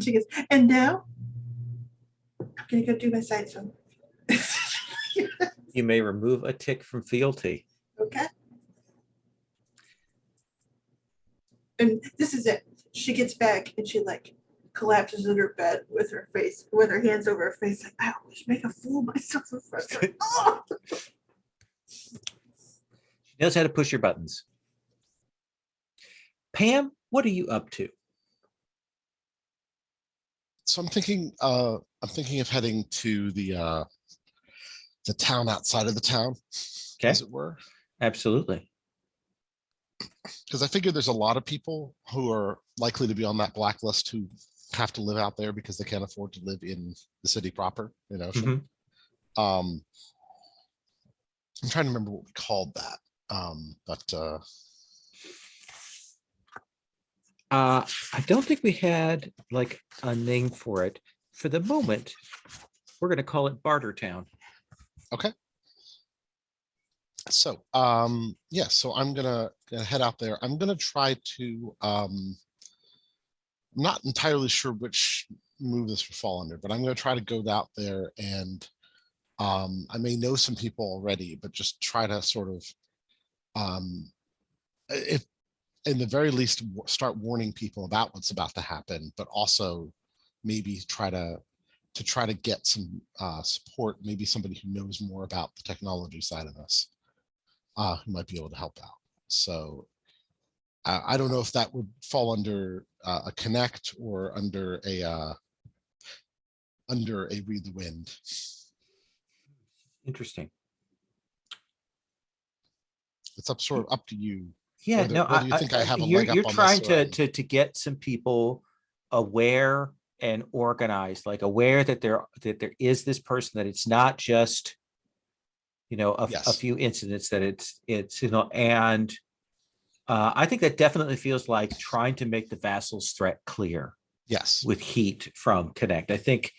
Speaker 4: She goes, and now I'm going to go do my side song.
Speaker 1: You may remove a tick from fealty.
Speaker 4: Okay. And this is it. She gets back and she like collapses in her bed with her hands over her face, like, I always make a fool of myself in front of her. Oh!
Speaker 1: She knows how to push your buttons. Pam, what are you up to?
Speaker 5: So I'm thinking of heading to the town outside of the town,
Speaker 1: Okay.
Speaker 5: as it were.
Speaker 1: Absolutely.
Speaker 5: Because I figure there's a lot of people who are likely to be on that blacklist who have to live out there because they can't afford to live in the city proper, in Ocean. I'm trying to remember what we called that.
Speaker 1: I don't think we had like a name for it. For the moment, we're going to call it Bartertown.
Speaker 5: Okay. So yeah, so I'm gonna head out there. I'm gonna try to I'm not entirely sure which move this would fall under, but I'm gonna try to go out there and I may know some people already, but just try to sort of if in the very least start warning people about what's about to happen, but also maybe try to get some support, maybe somebody who knows more about the technology side of this. Who might be able to help out. So I don't know if that would fall under a connect or under a read the wind.
Speaker 1: Interesting.
Speaker 5: It's sort of up to you.
Speaker 1: Yeah,
Speaker 5: whether you think I have a leg up
Speaker 1: you're
Speaker 5: on
Speaker 1: trying
Speaker 5: this
Speaker 1: to get some people aware and organized, like aware that there is this person, that it's not just a
Speaker 5: Yes.
Speaker 1: few incidents that it's and I think that definitely feels like trying to make the vassal's threat clear
Speaker 5: Yes.
Speaker 1: with heat from Connect. I think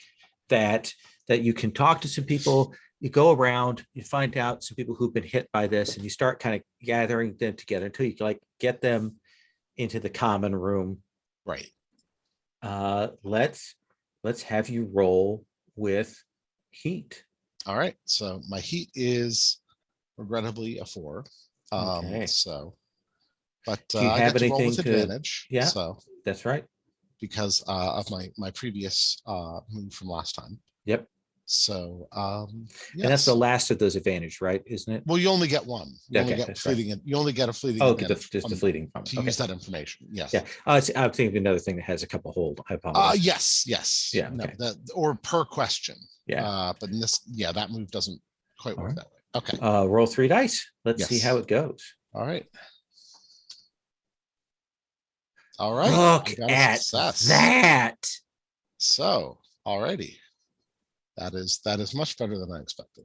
Speaker 1: that you can talk to some people, you go around, you find out some people who've been hit by this, and you start kind of gathering them together until you like get them into the common room.
Speaker 5: Right.
Speaker 1: Let's have you roll with heat.
Speaker 5: All right. So my heat is regrettably a 4.
Speaker 1: Okay.
Speaker 5: So, but
Speaker 1: Do you
Speaker 5: I
Speaker 1: have
Speaker 5: get to roll with
Speaker 1: anything to-
Speaker 5: advantage.
Speaker 1: Yeah.
Speaker 5: So
Speaker 1: That's right.
Speaker 5: because of my previous move from last time.
Speaker 1: Yep.
Speaker 5: So yes.
Speaker 1: And that's the last of those advantage, right? Isn't it?
Speaker 5: Well, you only get one. You only
Speaker 1: Okay,
Speaker 5: get
Speaker 1: that's
Speaker 5: fleeting. You only get a fleeting.
Speaker 1: Oh,
Speaker 5: advantage
Speaker 1: just the
Speaker 5: on-
Speaker 1: fleeting from
Speaker 5: to use that information. Yes.
Speaker 1: Yeah. I'm thinking of another thing that has a couple hold. I apologize.
Speaker 5: Yes.
Speaker 1: Yeah,
Speaker 5: No,
Speaker 1: okay.
Speaker 5: that or per question.
Speaker 1: Yeah.
Speaker 5: But in this, that move doesn't quite work
Speaker 1: Alright.
Speaker 5: that way. Okay.
Speaker 1: Roll 3 dice. Let's see
Speaker 5: Yes.
Speaker 1: how it goes.
Speaker 5: All right. All right.
Speaker 1: Look
Speaker 5: I got a
Speaker 1: at
Speaker 5: success.
Speaker 1: that.
Speaker 5: So, alrighty. That is much better than I expected.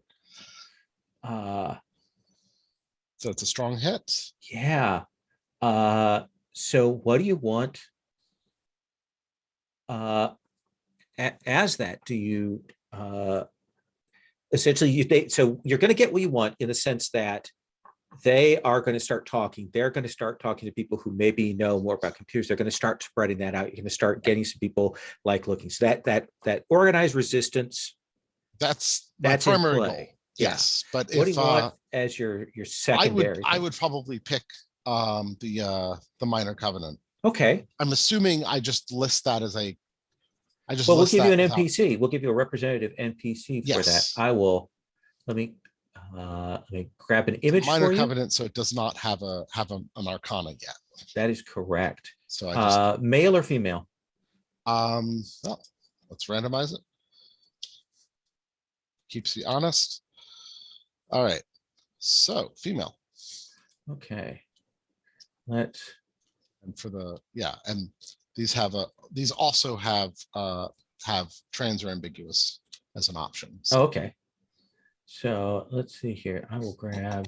Speaker 1: Uh,
Speaker 5: So it's a strong hit.
Speaker 1: yeah. So what do you want? As that, do you essentially so you're going to get what you want in the sense that they are going to start talking. They're going to start talking to people who maybe know more about computers. They're going to start spreading that out. You're going to start getting some people like looking. So that organized resistance.
Speaker 5: That's my
Speaker 1: That's in
Speaker 5: primary
Speaker 1: play.
Speaker 5: goal.
Speaker 1: Yeah.
Speaker 5: Yes, but
Speaker 1: What do
Speaker 5: if
Speaker 1: you want as your secondary?
Speaker 5: I would probably pick the minor covenant.
Speaker 1: Okay.
Speaker 5: I'm assuming I just list that as a. I just
Speaker 1: Well, we'll
Speaker 5: list
Speaker 1: give you
Speaker 5: that
Speaker 1: an
Speaker 5: without-
Speaker 1: NPC. We'll give you a representative NPC for that.
Speaker 5: Yes.
Speaker 1: I will. Let me grab an image
Speaker 5: minor
Speaker 1: for you.
Speaker 5: covenant, so it does not have an arcana yet.
Speaker 1: That is correct.
Speaker 5: So I just
Speaker 1: male or female?
Speaker 5: well, let's randomize it. Keeps you honest. All right. So female.
Speaker 1: Okay. Let's.
Speaker 5: And for the and these also have trans or ambiguous as an option. So
Speaker 1: Oh, okay. So let's see here. I will grab.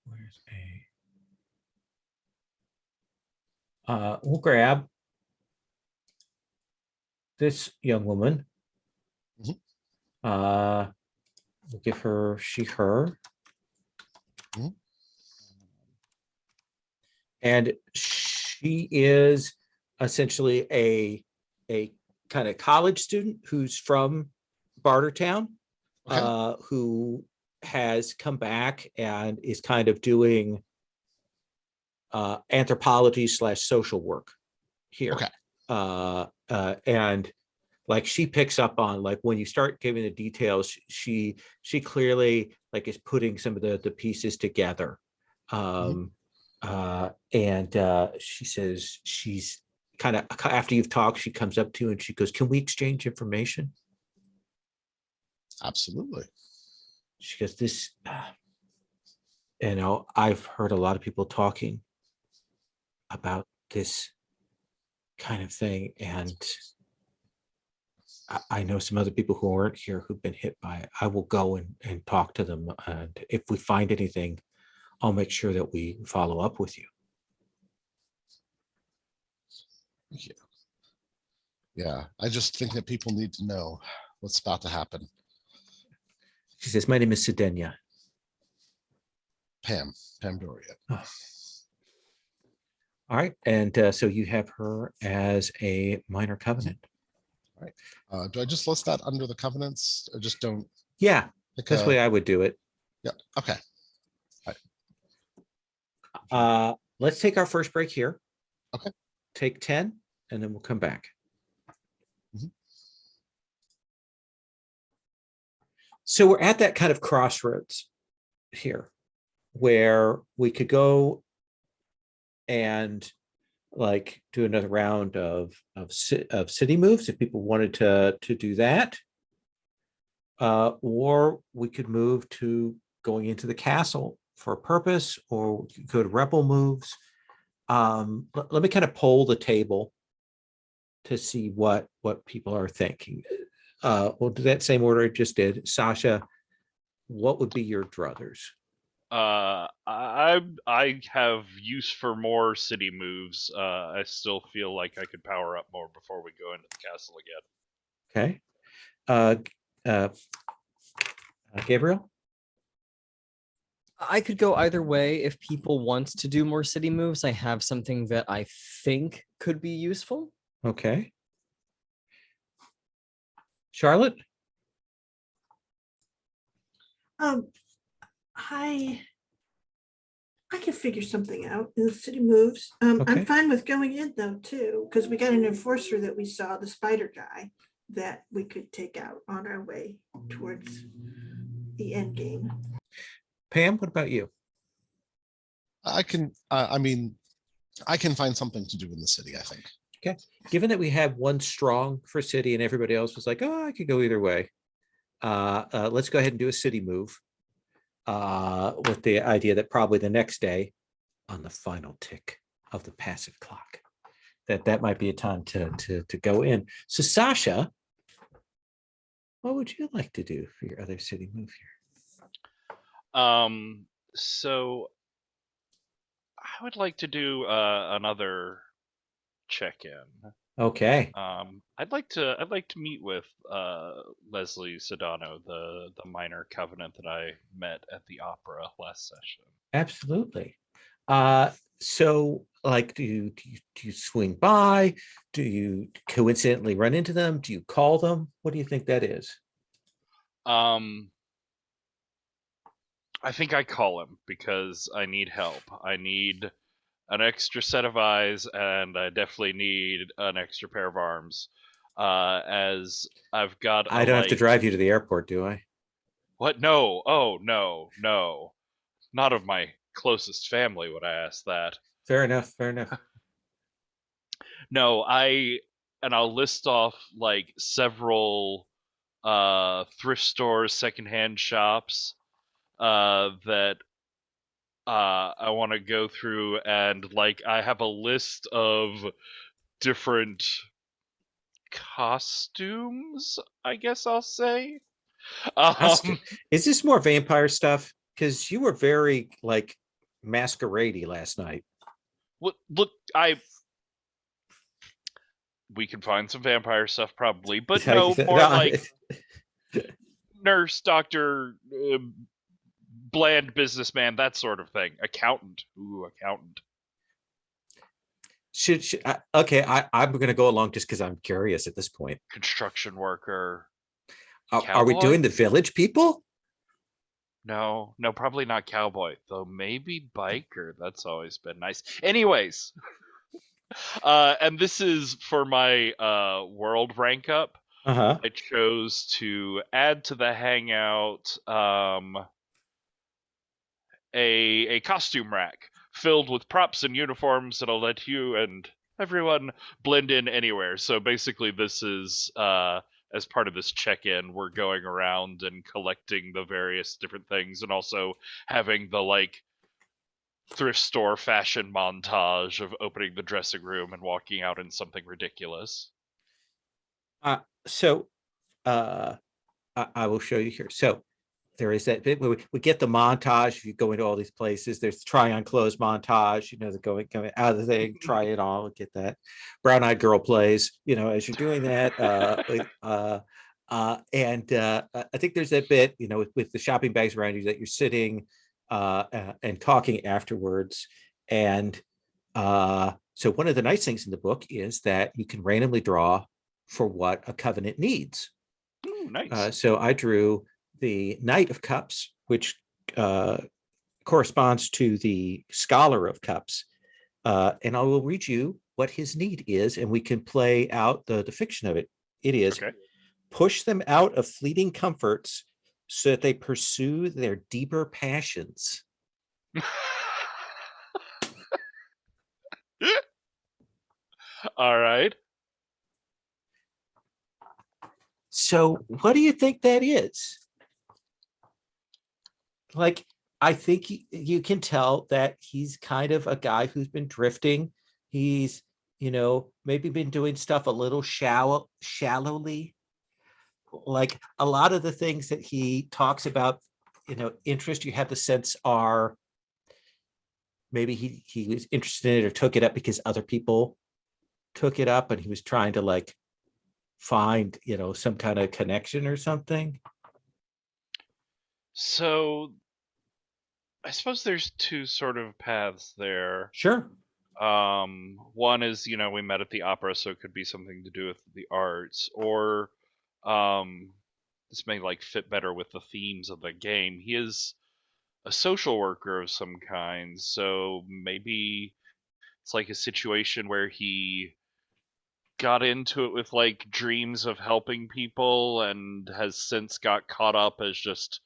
Speaker 1: Where's we'll grab this young woman.
Speaker 5: Mhm.
Speaker 1: We'll give her she, her.
Speaker 5: Mhm.
Speaker 1: And she is essentially a kind of college student who's from Bartertown,
Speaker 5: Okay.
Speaker 1: who has come back and is kind of doing anthropology / social work here.
Speaker 5: Okay.
Speaker 1: And like she picks up on like when you start giving the details, she clearly like is putting some of the pieces together. And she says she's kind of after you've talked, she comes up to you and she goes, "Can we exchange information?"
Speaker 5: Absolutely.
Speaker 1: She goes, "This, I've heard a lot of people talking about this kind of thing, and I know some other people who aren't here who've been hit by it. I will go and talk to them, and if we find anything, I'll make sure that we follow up with you."
Speaker 5: Thank you. Yeah, I just think that people need to know what's about to happen.
Speaker 1: She says, "My name is Sedenia."
Speaker 5: Pam Doria.
Speaker 1: Oh. All right, and so you have her as a minor covenant.
Speaker 5: All right. Do I just list that under the covenants? I just don't.
Speaker 1: Yeah, that's the way I would do it.
Speaker 5: Yeah. Okay.
Speaker 1: Let's take our first break here.
Speaker 5: Okay.
Speaker 1: Take 10, and then we'll come back.
Speaker 5: Mhm.
Speaker 1: So we're at that kind of crossroads here where we could go and like do another round of city moves if people wanted to do that. Or we could move to going into the castle for a purpose, or we could rebel moves. Let me kind of poll the table to see what people are thinking. We'll do that same order I just did. Sasha, what would be your druthers?
Speaker 2: I have use for more city moves. I still feel like I could power up more before we go into the castle again.
Speaker 1: Okay. Uh, Gabriel?
Speaker 3: I could go either way. If people want to do more city moves, I have something that I think could be useful.
Speaker 1: Okay. Charlotte?
Speaker 4: I can figure something out in the city moves. I'm
Speaker 1: Okay.
Speaker 4: fine with going in though too, because we got an enforcer that we saw, the spider guy, that we could take out on our way towards the end game.
Speaker 1: Pam, what about you?
Speaker 5: I can, I mean, I can find something to do in the city, I think.
Speaker 1: Okay. Given that we have one strong for city and everybody else was like, oh, I could go either way. Let's go ahead and do a city move with the idea that probably the next day on the final tick of the passive clock, that might be a time to go in. So Sasha, what would you like to do for your other city move here?
Speaker 2: So I would like to do another check-in.
Speaker 1: Okay.
Speaker 2: I'd like to meet with Leslie Sedano, the minor covenant that I met at the opera last session.
Speaker 1: Absolutely. So like, do you swing by? Do you coincidentally run into them? Do you call them? What do you think that is?
Speaker 2: I think I call him because I need help. I need an extra set of eyes, and I definitely need an extra pair of arms. As I've got
Speaker 1: I don't have to drive you to the airport, do I?
Speaker 2: What? No. Oh, no. Not of my closest family would I ask that.
Speaker 1: Fair enough. Fair enough.
Speaker 2: No, I'll list off like several thrift stores, secondhand shops that I want to go through, and like I have a list of different costumes, I guess I'll say.
Speaker 1: Is this more vampire stuff? Because you were very like masqueradey last night.
Speaker 2: Look, we can find some vampire stuff probably, but no, more like nurse, doctor, bland businessman, that sort of thing. Accountant. Ooh, accountant.
Speaker 1: Okay, I'm going to go along just because I'm curious at this point.
Speaker 2: Construction worker.
Speaker 1: Are we doing the village people?
Speaker 2: No, probably not cowboy, though maybe biker. That's always been nice. Anyways, and this is for my world rank up.
Speaker 1: Uh-huh.
Speaker 2: I chose to add to the hangout a costume rack filled with props and uniforms that'll let you and everyone blend in anywhere. So basically, this is as part of this check-in, we're going around and collecting the various different things, and also having the like thrift store fashion montage of opening the dressing room and walking out in something ridiculous.
Speaker 1: So I will show you here. So there is that bit where we get the montage. If you go into all these places, there's the try on clothes montage, the going out of the thing, try it all, get that. Brown Eyed Girl plays, as you're doing that. And I think there's that bit, with the shopping bags around you that you're sitting and talking afterwards. And so one of the nice things in the book is that you can randomly draw for what a covenant needs.
Speaker 2: Ooh, nice.
Speaker 1: So I drew the Knight of Cups, which corresponds to the Scholar of Cups. And I will read you what his need is, and we can play out the fiction of it. It is push them out of fleeting comforts so that they pursue their deeper passions.
Speaker 2: All right.
Speaker 1: So what do you think that is? Like, I think you can tell that he's kind of a guy who's been drifting. He's, maybe been doing stuff a little shallowly. Like a lot of the things that he talks about, interest, you have the sense are maybe he was interested in it or took it up because other people took it up and he was trying to like find, some kind of connection or something.
Speaker 2: So I suppose there's two sort of paths there.
Speaker 1: Sure.
Speaker 2: One is, we met at the opera, so it could be something to do with the arts, or this may like fit better with the themes of the game. He is a social worker of some kind, so maybe it's like a situation where he got into it with like dreams of helping people and has since got caught up as just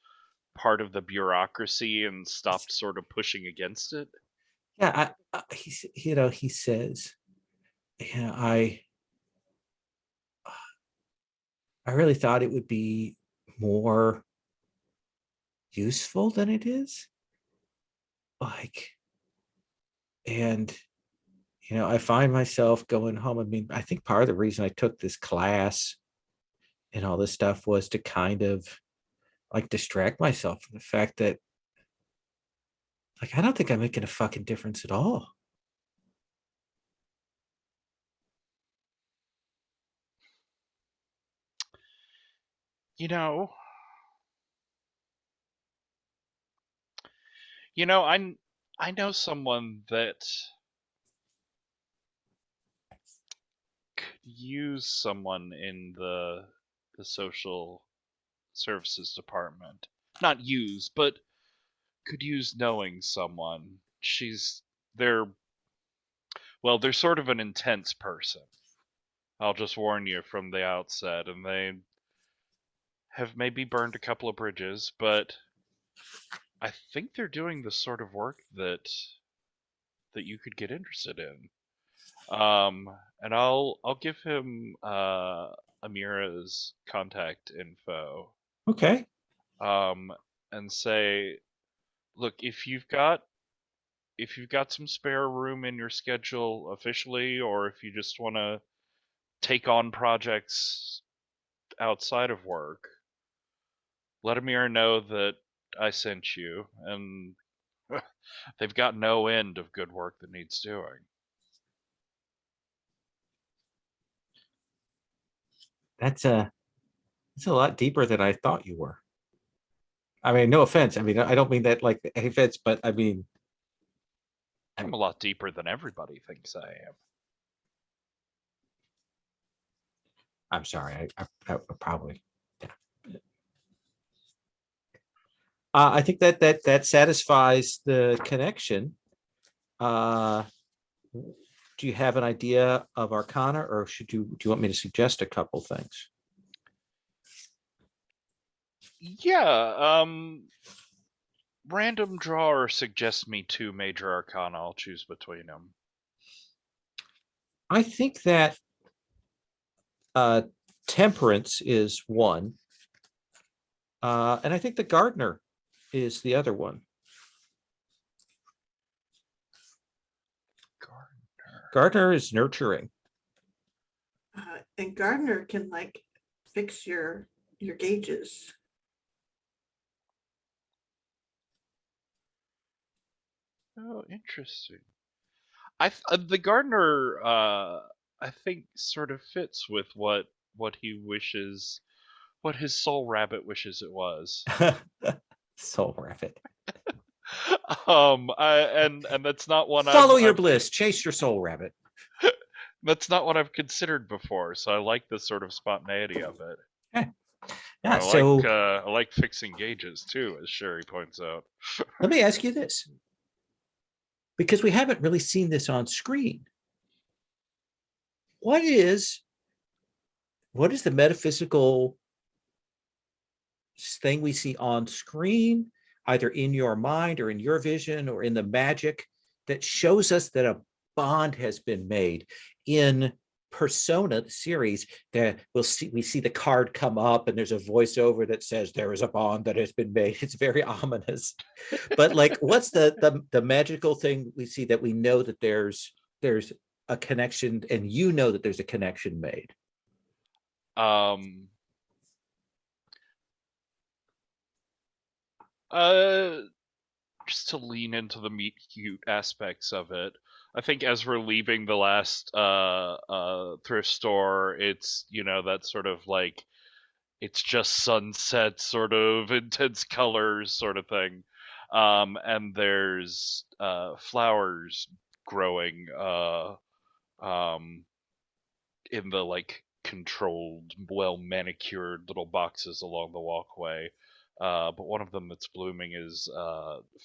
Speaker 2: part of the bureaucracy and stopped sort of pushing against it.
Speaker 1: Yeah, he says, yeah, I really thought it would be more useful than it is. Like, and I find myself going home. I mean, I think part of the reason I took this class and all this stuff was to kind of like distract myself from the fact that like I don't think I'm making a fucking difference at all.
Speaker 2: You know, I know someone that could use someone in the social services department. Not use, but could use knowing someone. They're they're sort of an intense person. I'll just warn you from the outset, and they have maybe burned a couple of bridges, but I think they're doing the sort of work that you could get interested in. And I'll give him Amira's contact info.
Speaker 1: Okay.
Speaker 2: And say, look, if you've got some spare room in your schedule officially, or if you just want to take on projects outside of work, let Amira know that I sent you, and they've got no end of good work that needs doing.
Speaker 1: That's a lot deeper than I thought you were. I mean, no offense. I mean, I don't mean that like any offense, but I mean,
Speaker 2: I'm a lot deeper than everybody thinks I am.
Speaker 1: I'm sorry. I probably, yeah. I think that satisfies the connection. Do you have an idea of Arcana, or do you want me to suggest a couple things?
Speaker 2: Yeah, random draw or suggest me 2 major arcana. I'll choose between them.
Speaker 1: I think that Temperance is one, and I think the Gardener is the other one. Gardener is nurturing.
Speaker 4: And Gardener can like fix your gauges.
Speaker 2: Oh, interesting. The gardener, I think, sort of fits with what he wishes, what his soul rabbit wishes it was.
Speaker 1: Soul rabbit.
Speaker 2: And that's not one.
Speaker 1: Follow your bliss, chase your soul rabbit.
Speaker 2: That's not what I've considered before, so I like the sort of spontaneity of it.
Speaker 1: Yeah,
Speaker 2: I like fixing gauges too, as Sherry points out.
Speaker 1: Let me ask you this, because we haven't really seen this on screen. What is the metaphysical thing we see on screen, either in your mind or in your vision or in the magic, that shows us that a bond has been made in Persona, the series, that we see the card come up and there's a voiceover that says there is a bond that has been made. It's very ominous. But like, what's the magical thing we see that we know that there's a connection, and you know that there's a connection made?
Speaker 2: Just to lean into the meet cute aspects of it, I think as we're leaving the last thrift store, it's, you know, that sort of like, it's just sunset sort of intense colors sort of thing. And there's flowers growing in the like controlled, well manicured little boxes along the walkway. But one of them that's blooming is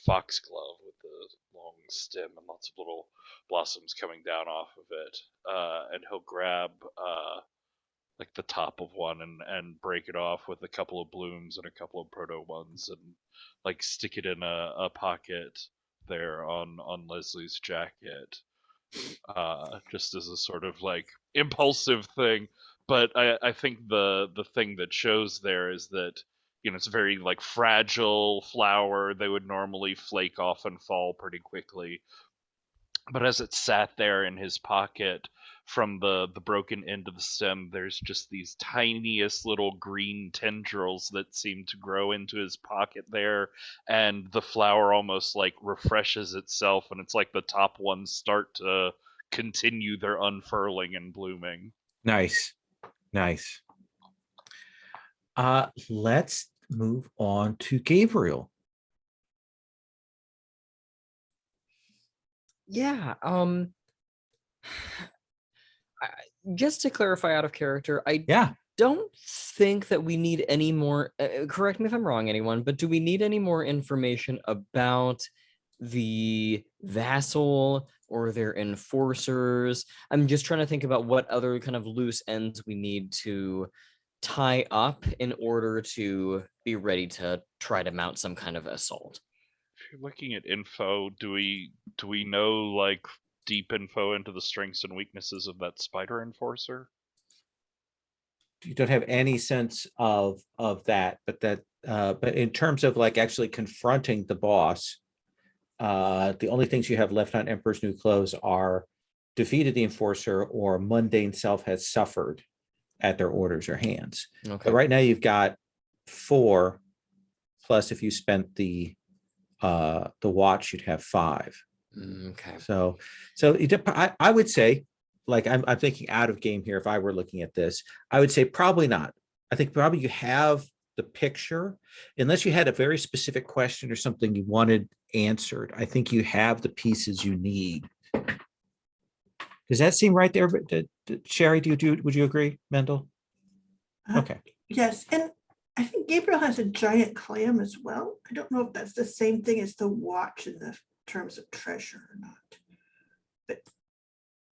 Speaker 2: foxglove with the long stem and lots of little blossoms coming down off of it. And he'll grab like the top of one and break it off with a couple of blooms and a couple of proto ones and like stick it in a pocket there on Leslie's jacket. Just as a sort of like impulsive thing. But I think the thing that shows there is that, you know, it's a very like fragile flower. They would normally flake off and fall pretty quickly. But as it sat there in his pocket, from the broken end of the stem, there's just these tiniest little green tendrils that seem to grow into his pocket there, and the flower almost like refreshes itself, and it's like the top ones start to continue their unfurling and blooming.
Speaker 1: Nice. Let's move on to Gabriel.
Speaker 3: Yeah. Just to clarify out of character, I don't think that we need any more. Correct me if I'm wrong, anyone, but do we need any more information about the vassal or their enforcers? I'm just trying to think about what other kind of loose ends we need to tie up in order to be ready to try to mount some kind of assault.
Speaker 2: If you're looking at info, do we know like deep info into the strengths and weaknesses of that spider enforcer?
Speaker 1: You don't have any sense of that, but in terms of like actually confronting the boss, the only things you have left on Emperor's New Clothes are defeated the enforcer or mundane self has suffered at their orders or hands.
Speaker 3: Okay.
Speaker 1: But right now you've got 4, plus if you spent the watch, you'd have 5.
Speaker 3: Okay.
Speaker 1: So I would say, like, I'm thinking out of game here. If I were looking at this, I would say probably not. I think probably you have the picture, unless you had a very specific question or something you wanted answered. I think you have the pieces you need. Does that seem right there? Sherry, would you agree, Mendel? Okay.
Speaker 4: Yes, and I think Gabriel has a giant clam as well. I don't know if that's the same thing as the watch in the terms of treasure or not. But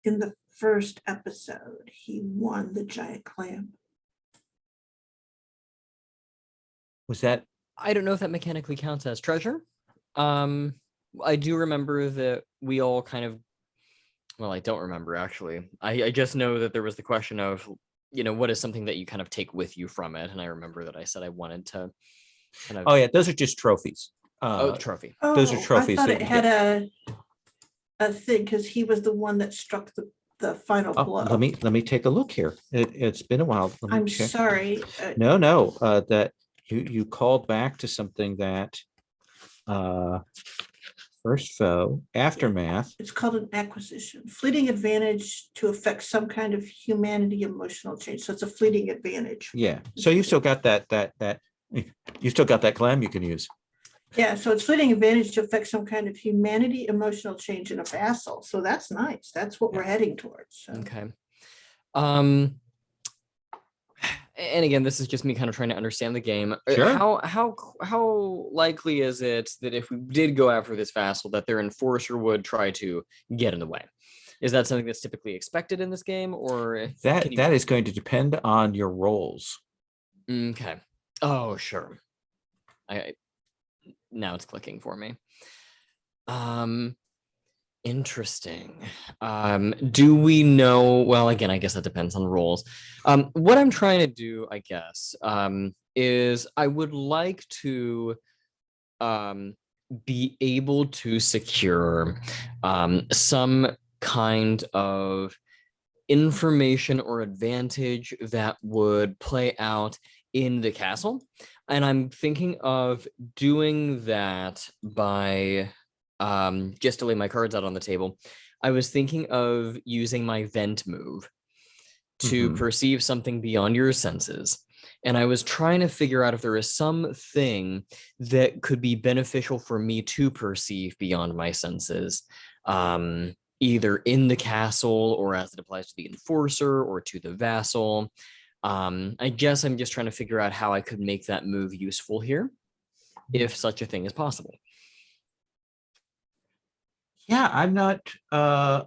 Speaker 4: in the first episode, he won the giant clam.
Speaker 1: Was that?
Speaker 3: I don't know if that mechanically counts as treasure. I do remember that we all kind of, well, I don't remember actually. I just know that there was the question of, you know, what is something that you kind of take with you from it? And I remember that I said I wanted to kind of.
Speaker 1: Oh yeah, those are just trophies.
Speaker 3: The trophy.
Speaker 1: Those are trophies.
Speaker 4: I thought it had a thing because he was the one that struck the final blow.
Speaker 1: Let me take a look here. It's been a while.
Speaker 4: I'm sorry.
Speaker 1: No, that you called back to something that first foe, aftermath.
Speaker 4: It's called an acquisition. Fleeting advantage to affect some kind of humanity emotional change. So it's a fleeting advantage.
Speaker 1: Yeah. So you've still got that you still got that clam you can use.
Speaker 4: Yeah, so it's fleeting advantage to affect some kind of humanity emotional change in a vassal. So that's nice. That's what we're heading towards. So.
Speaker 3: Okay. And again, this is just me kind of trying to understand the game.
Speaker 1: Sure.
Speaker 3: How likely is it that if we did go after this vassal, that their enforcer would try to get in the way? Is that something that's typically expected in this game, or
Speaker 1: that is going to depend on your roles?
Speaker 3: Okay. Oh, sure. Now it's clicking for me. Interesting. Do we know? Well, again, I guess that depends on roles. What I'm trying to do, I guess, is I would like to be able to secure some kind of information or advantage that would play out in the castle. And I'm thinking of doing that by just to lay my cards out on the table. I was thinking of using my vent move to
Speaker 1: Mhm.
Speaker 3: perceive something beyond your senses. And I was trying to figure out if there is something that could be beneficial for me to perceive beyond my senses, either in the castle or as it applies to the enforcer or to the vassal. I guess I'm just trying to figure out how I could make that move useful here, if such a thing is possible.
Speaker 1: Yeah, I'm not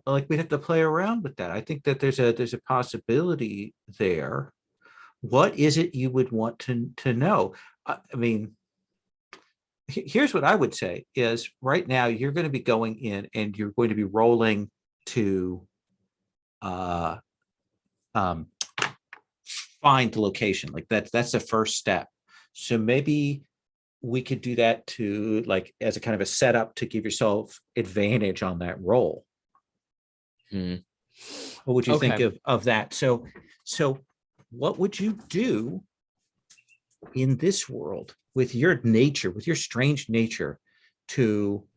Speaker 1: like we'd have to play around with that. I think that there's a possibility there. What is it you would want to know? I mean, here's what I would say is right now you're going to be going in and you're going to be rolling to uh um find the location. Like that's the first step. So maybe we could do that to like as a kind of a setup to give yourself advantage on that roll.
Speaker 3: Hmm.
Speaker 1: What would you think
Speaker 3: Okay.
Speaker 1: of that? So what would you do in this world with your nature, with your strange nature, to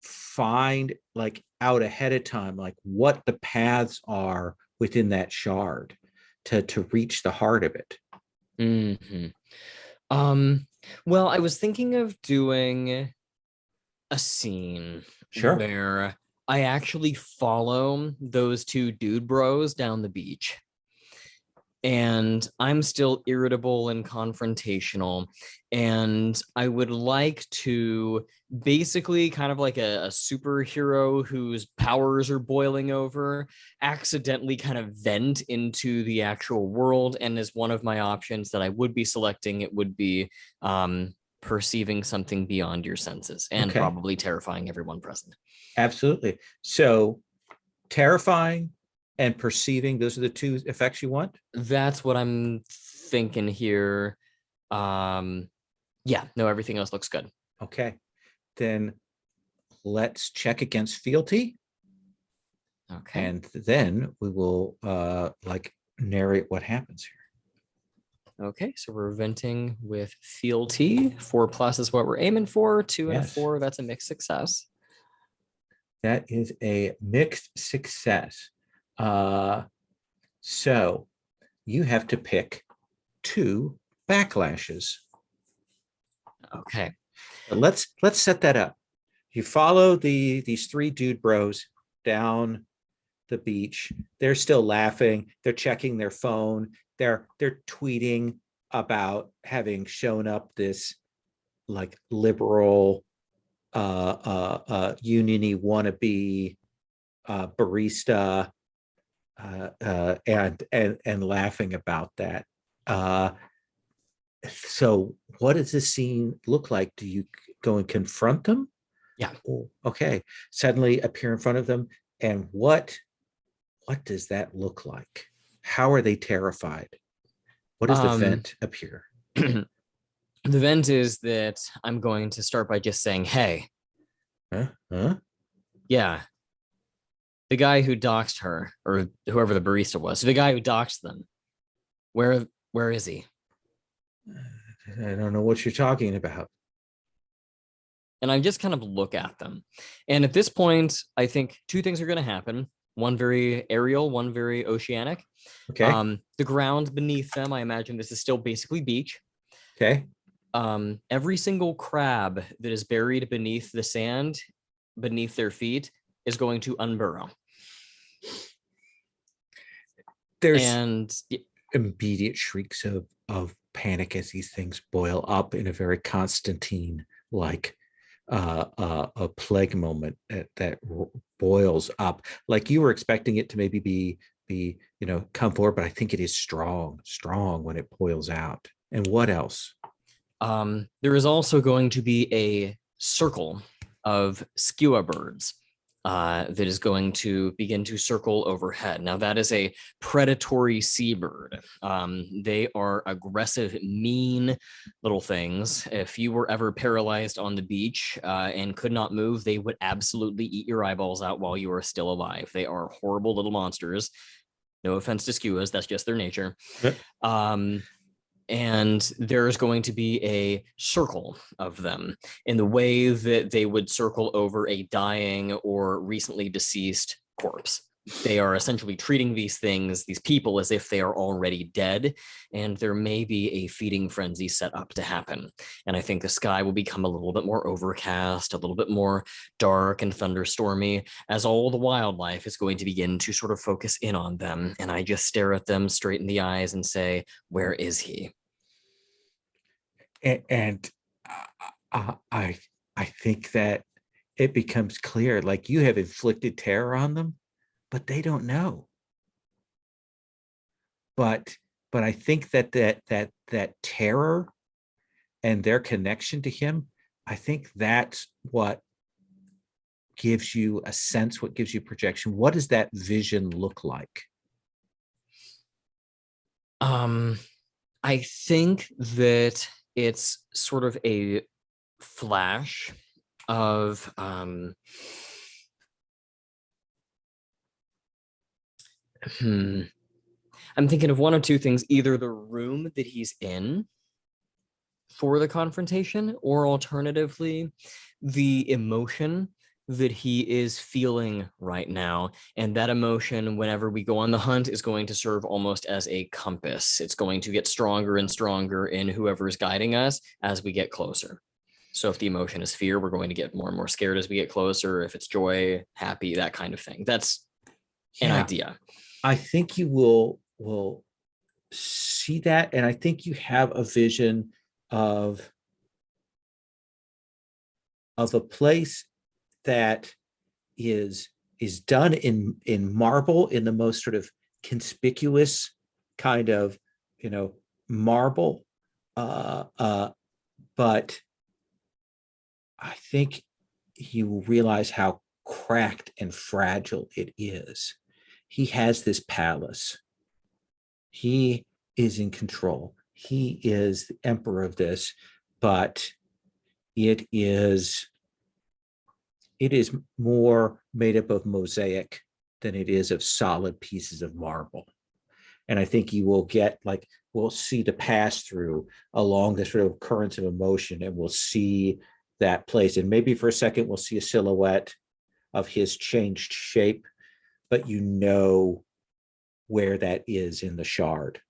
Speaker 1: find like out ahead of time, like what the paths are within that shard to reach the heart of it?
Speaker 3: Mhm. Um, well, I was thinking of doing a scene
Speaker 1: Sure.
Speaker 3: where I actually follow those two dude bros down the beach. And I'm still irritable and confrontational. And I would like to basically, kind of like a superhero whose powers are boiling over, accidentally kind of vent into the actual world. And as one of my options that I would be selecting, it would be perceiving something beyond your senses and
Speaker 1: Okay.
Speaker 3: probably terrifying everyone present.
Speaker 1: Absolutely. So terrifying and perceiving, those are the two effects you want?
Speaker 3: That's what I'm thinking here. Yeah, no, everything else looks good.
Speaker 1: Okay. Then let's check against fealty.
Speaker 3: Okay.
Speaker 1: And then we will like narrate what happens here.
Speaker 3: Okay, so we're venting with fealty. 4+ is what we're aiming for. 2 and a
Speaker 1: Yes.
Speaker 3: 4, that's a mixed success.
Speaker 1: That is a mixed success. So you have to pick 2 backlashes.
Speaker 3: Okay.
Speaker 1: But let's set that up. You follow these 3 dude bros down the beach. They're still laughing. They're checking their phone. They're tweeting about having shown up this like liberal uniony wannabe barista and laughing about that. So what does this scene look like? Do you go and confront them?
Speaker 3: Yeah.
Speaker 1: Oh, okay. Suddenly appear in front of them, and what does that look like? How are they terrified? What does the vent appear?
Speaker 3: The vent is that I'm going to start by just saying, hey,
Speaker 1: Huh?
Speaker 3: yeah, the guy who doxed her, or whoever the barista was, so the guy who doxed them, where is he?
Speaker 1: I don't know what you're talking about.
Speaker 3: And I just kind of look at them. And at this point, I think 2 things are going to happen. One very aerial, one very oceanic.
Speaker 1: Okay.
Speaker 3: The ground beneath them, I imagine this is still basically beach.
Speaker 1: Okay.
Speaker 3: Every single crab that is buried beneath the sand, beneath their feet, is going to unburrow.
Speaker 1: There's
Speaker 3: And
Speaker 1: immediate shrieks of panic as these things boil up in a very Constantine like a plague moment that boils up. Like you were expecting it to maybe be come forward, but I think it is strong when it boils out. And what else?
Speaker 3: there is also going to be a circle of skua birds that is going to begin to circle overhead. Now, that is a predatory seabird. They are aggressive, mean little things. If you were ever paralyzed on the beach and could not move, they would absolutely eat your eyeballs out while you are still alive. They are horrible little monsters. No offense to skuas, that's just their nature. And there's going to be a circle of them in the way that they would circle over a dying or recently deceased corpse. They are essentially treating these things, these people, as if they are already dead, and there may be a feeding frenzy set up to happen. And I think the sky will become a little bit more overcast, a little bit more dark and thunderstormy, as all the wildlife is going to begin to sort of focus in on them. And I just stare at them straight in the eyes and say, where is he?
Speaker 1: And I think that it becomes clear, like, you have inflicted terror on them, but they don't know. But I think that terror and their connection to him, I think that's what gives you a sense, what gives you projection. What does that vision look like?
Speaker 3: I think that it's sort of a flash of I'm thinking of one of two things, either the room that he's in for the confrontation, or alternatively, the emotion that he is feeling right now. And that emotion, whenever we go on the hunt, is going to serve almost as a compass. It's going to get stronger and stronger in whoever is guiding us as we get closer. So if the emotion is fear, we're going to get more and more scared as we get closer. If it's joy, happy, that kind of thing. That's an idea. I
Speaker 1: think you will see that, and I think you have a vision of a place that is done in marble, in the most sort of conspicuous kind of, marble, but I think you will realize how cracked and fragile it is. He has this palace. He is in control. He is the emperor of this, but it is more made up of mosaic than it is of solid pieces of marble. And I think you will get, like, we'll see the pass through along the sort of currents of emotion, and we'll see that place. And maybe for a second, we'll see a silhouette of his changed shape, but you know where that is in the shard.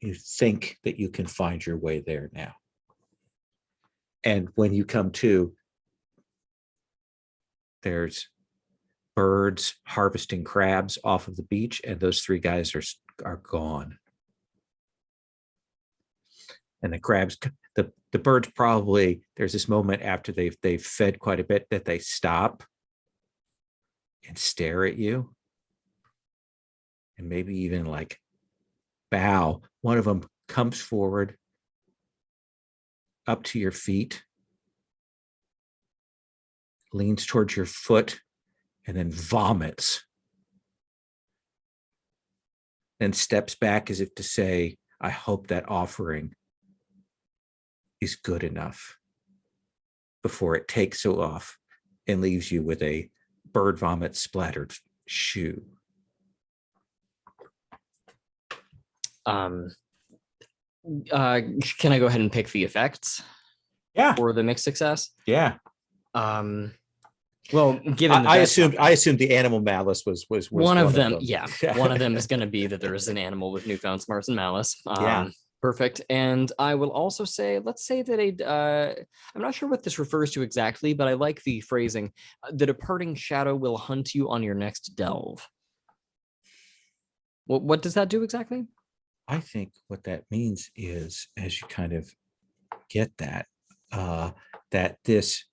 Speaker 1: You think that you can find your way there now. And when you come to, there's birds harvesting crabs off of the beach, and those three guys are gone. And the crabs, the birds, probably, there's this moment after they've fed quite a bit that they stop and stare at you, and maybe even like bow. One of them comes forward up to your feet, leans towards your foot, and then vomits, then steps back as if to say, I hope that offering is good enough, before it takes off and leaves you with a bird vomit splattered shoe.
Speaker 3: Can I go ahead and pick the effects?
Speaker 1: Yeah.
Speaker 3: For the mixed success?
Speaker 1: Yeah.
Speaker 3: Well, given
Speaker 1: I assumed the animal malice was
Speaker 3: one of them. Yeah. One of them is going to be that there is an animal with newfound smarts and malice.
Speaker 1: Yeah.
Speaker 3: Perfect. And I will also say, let's say that I'm not sure what this refers to exactly, but I like the phrasing, the departing shadow will hunt you on your next delve. What does that do exactly?
Speaker 1: I think what that means is, as you kind of get that, that this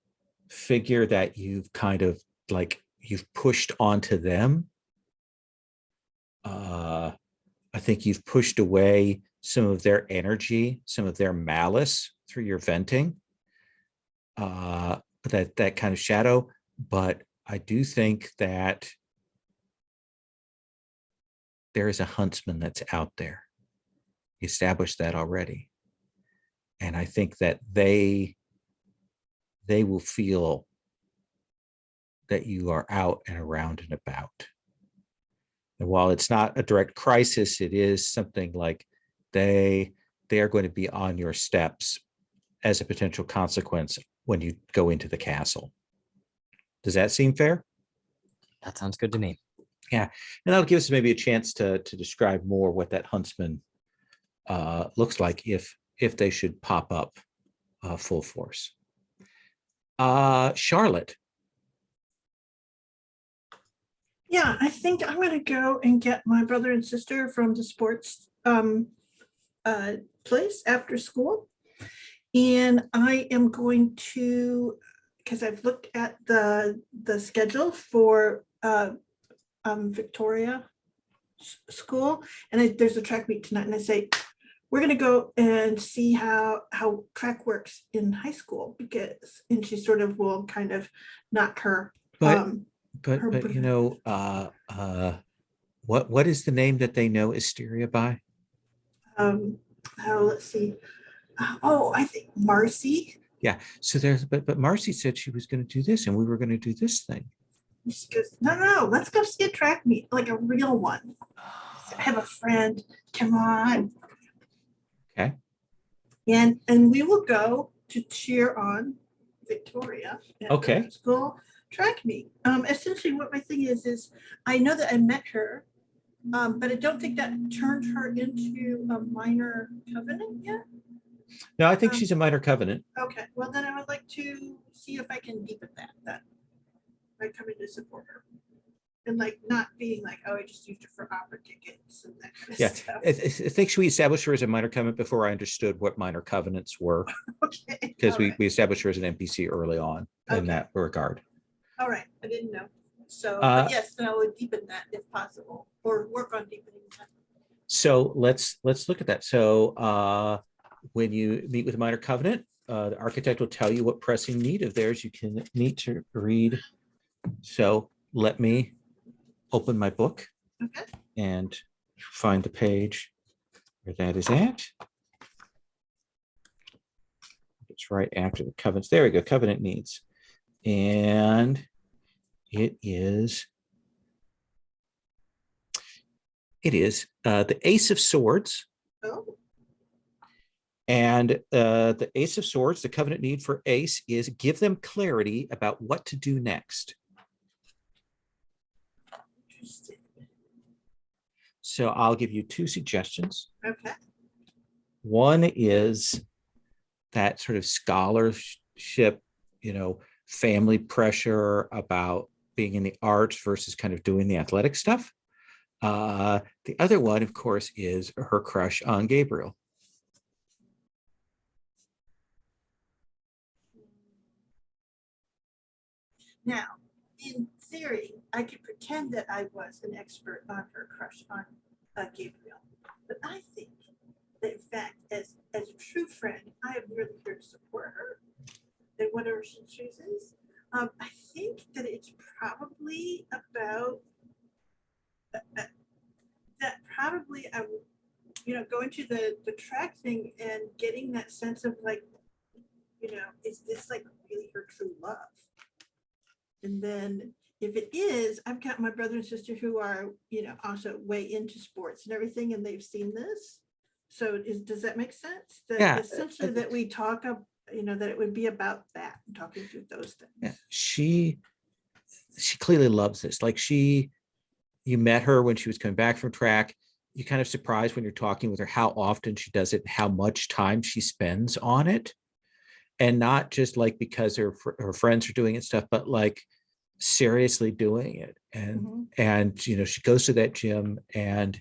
Speaker 1: figure that you've kind of like, you've pushed onto them, I think you've pushed away some of their energy, some of their malice through your venting. that kind of shadow, but I do think that there is a huntsman that's out there. Established that already. And I think that they will feel that you are out and around and about. And while it's not a direct crisis, it is something like they are going to be on your steps as a potential consequence when you go into the castle. Does that seem fair?
Speaker 3: That sounds good to me.
Speaker 1: Yeah, and that'll give us maybe a chance to describe more what that huntsman looks like if they should pop up full force. Charlotte.
Speaker 4: Yeah, I think I'm gonna go and get my brother and sister from the sports place after school. And I am going to, because I've looked at the schedule for Victoria School, and there's a track meet tonight, and I say, we're gonna go and see how track works in high school, because, and she sort of will kind of knock her.
Speaker 1: But you know, what is the name that they know Asteria by?
Speaker 4: Let's see. Oh, I think Marcy.
Speaker 1: Yeah. So there's, but Marcy said she was going to do this, and we were going to do this thing.
Speaker 4: She goes, no, let's go see a track meet, like a real one. I have a friend. Come on.
Speaker 1: Okay.
Speaker 4: And we will go to cheer on Victoria at
Speaker 1: Okay.
Speaker 4: the school track meet. Essentially, what my thing is I know that I met her, but I don't think that turned her into a minor covenant yet.
Speaker 1: No, I think she's a minor covenant.
Speaker 4: Okay, well then I would like to see if I can deepen that by coming to support her. And like not being like, oh, I just used her for opera tickets and that kind of
Speaker 1: Yeah,
Speaker 4: stuff.
Speaker 1: I think we established her as a minor covenant before I understood what minor covenants were,
Speaker 4: Okay.
Speaker 1: because we
Speaker 4: All right.
Speaker 1: established her as an NPC early on in
Speaker 4: Okay.
Speaker 1: that regard.
Speaker 4: All right, I didn't know. So, but yes, then I would deepen that if possible, or work on deepening that.
Speaker 1: So let's look at that. So when you meet with a minor covenant, the architect will tell you what pressing need of theirs you can need to read. So let me open my book
Speaker 4: Okay.
Speaker 1: and find the page where that is at. It's right after the covenants. There we go, covenant needs. And it is the Ace of Swords.
Speaker 4: Oh,
Speaker 1: And the Ace of Swords, the covenant need for Ace is give them clarity about what to do next.
Speaker 4: interesting.
Speaker 1: So I'll give you two suggestions.
Speaker 4: Okay.
Speaker 1: One is that sort of scholarship, family pressure about being in the arts versus kind of doing the athletic stuff. The other one, of course, is her crush on Gabriel.
Speaker 4: Now, in theory, I could pretend that I was an expert on her crush on Gabriel, but I think that in fact, as a true friend, I am really here to support her in whatever she chooses. I think that it's probably about that. Probably I would, going to the track thing and getting that sense of like, is this like really her true love? And then if it is, I've got my brother and sister who are, also way into sports and everything, and they've seen this. So does that make sense? That
Speaker 1: Yeah.
Speaker 4: essentially that we talk that it would be about that and talking through those things.
Speaker 1: Yeah. She clearly loves this. Like you met her when she was coming back from track. You're kind of surprised when you're talking with her how often she does it, how much time she spends on it. And not just like because her friends are doing it stuff, but like seriously doing it. And she goes to that gym and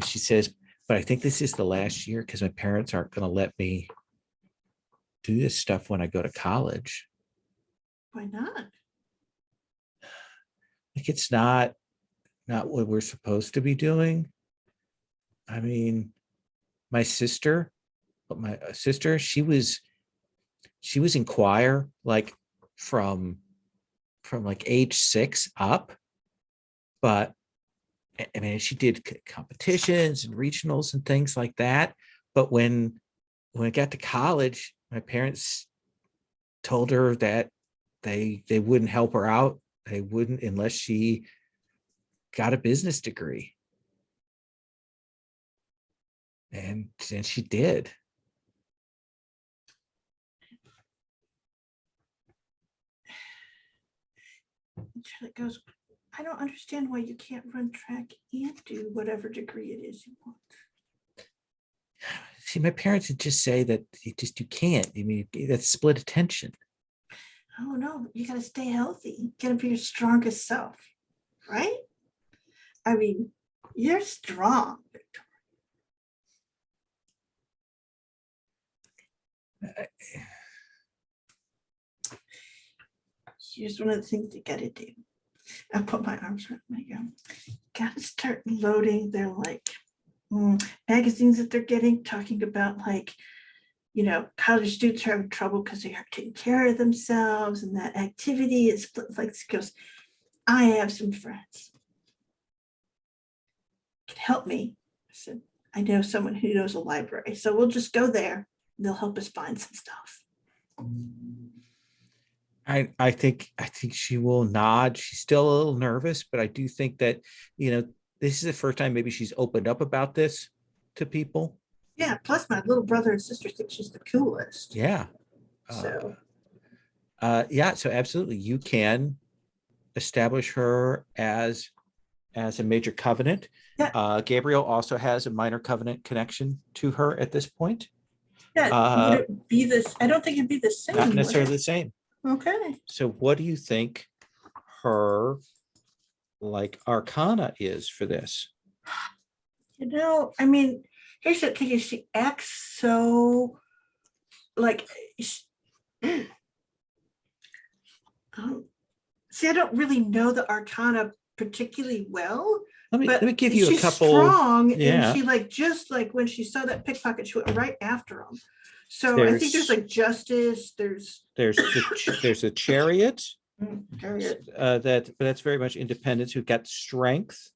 Speaker 1: she says, but I think this is the last year because my parents aren't going to let me do this stuff when I go to college.
Speaker 4: Why not?
Speaker 1: Like it's not what we're supposed to be doing. I mean, my sister, she was in choir like from like age 6 up. But I mean, she did competitions and regionals and things like that. But when I got to college, my parents told her that they wouldn't help her out. They wouldn't unless she got a business degree. And she did.
Speaker 4: Charlotte goes, I don't understand why you can't run track and do whatever degree it is you want.
Speaker 1: See, my parents would just say that you can't. I mean, that's split attention.
Speaker 4: Oh no, you gotta stay healthy. You gotta be your strongest self, right? I mean, you're strong, Victoria. Here's one of the things you gotta do. I put my arms around my gotta start loading their like magazines that they're getting, talking about like, you know, college students are having trouble because they are taking care of themselves, and that activity is like skills. I have some friends can help me. I said, I know someone who knows a library, so we'll just go there. And they'll help us find some stuff.
Speaker 1: I think she will nod. She's still a little nervous, but I do think that, you know, this is the first time maybe she's opened up about this to people.
Speaker 4: Yeah, plus my little brother and sister think she's the coolest.
Speaker 1: Yeah.
Speaker 4: So
Speaker 1: yeah, so absolutely, you can establish her as a major covenant.
Speaker 4: Yeah.
Speaker 1: Gabriel also has a minor covenant connection to her at this point.
Speaker 4: yeah, would it be this? I don't think it'd be the same.
Speaker 1: Not
Speaker 4: would
Speaker 1: necessarily
Speaker 4: it?
Speaker 1: the same.
Speaker 4: Okay.
Speaker 1: So what do you think her like arcana is for this?
Speaker 4: You know, I mean, here's the thing: is she acts so like. See, I don't really know the Arcana particularly well.
Speaker 1: Let
Speaker 4: but
Speaker 1: me give you a
Speaker 4: she's
Speaker 1: couple.
Speaker 4: strong,
Speaker 1: Yeah.
Speaker 4: and she like just like when she saw that pickpocket, she went right after him. So I think there's like justice. There's
Speaker 1: a chariot.
Speaker 4: Chariot.
Speaker 1: But that's very much independence. Who got strength.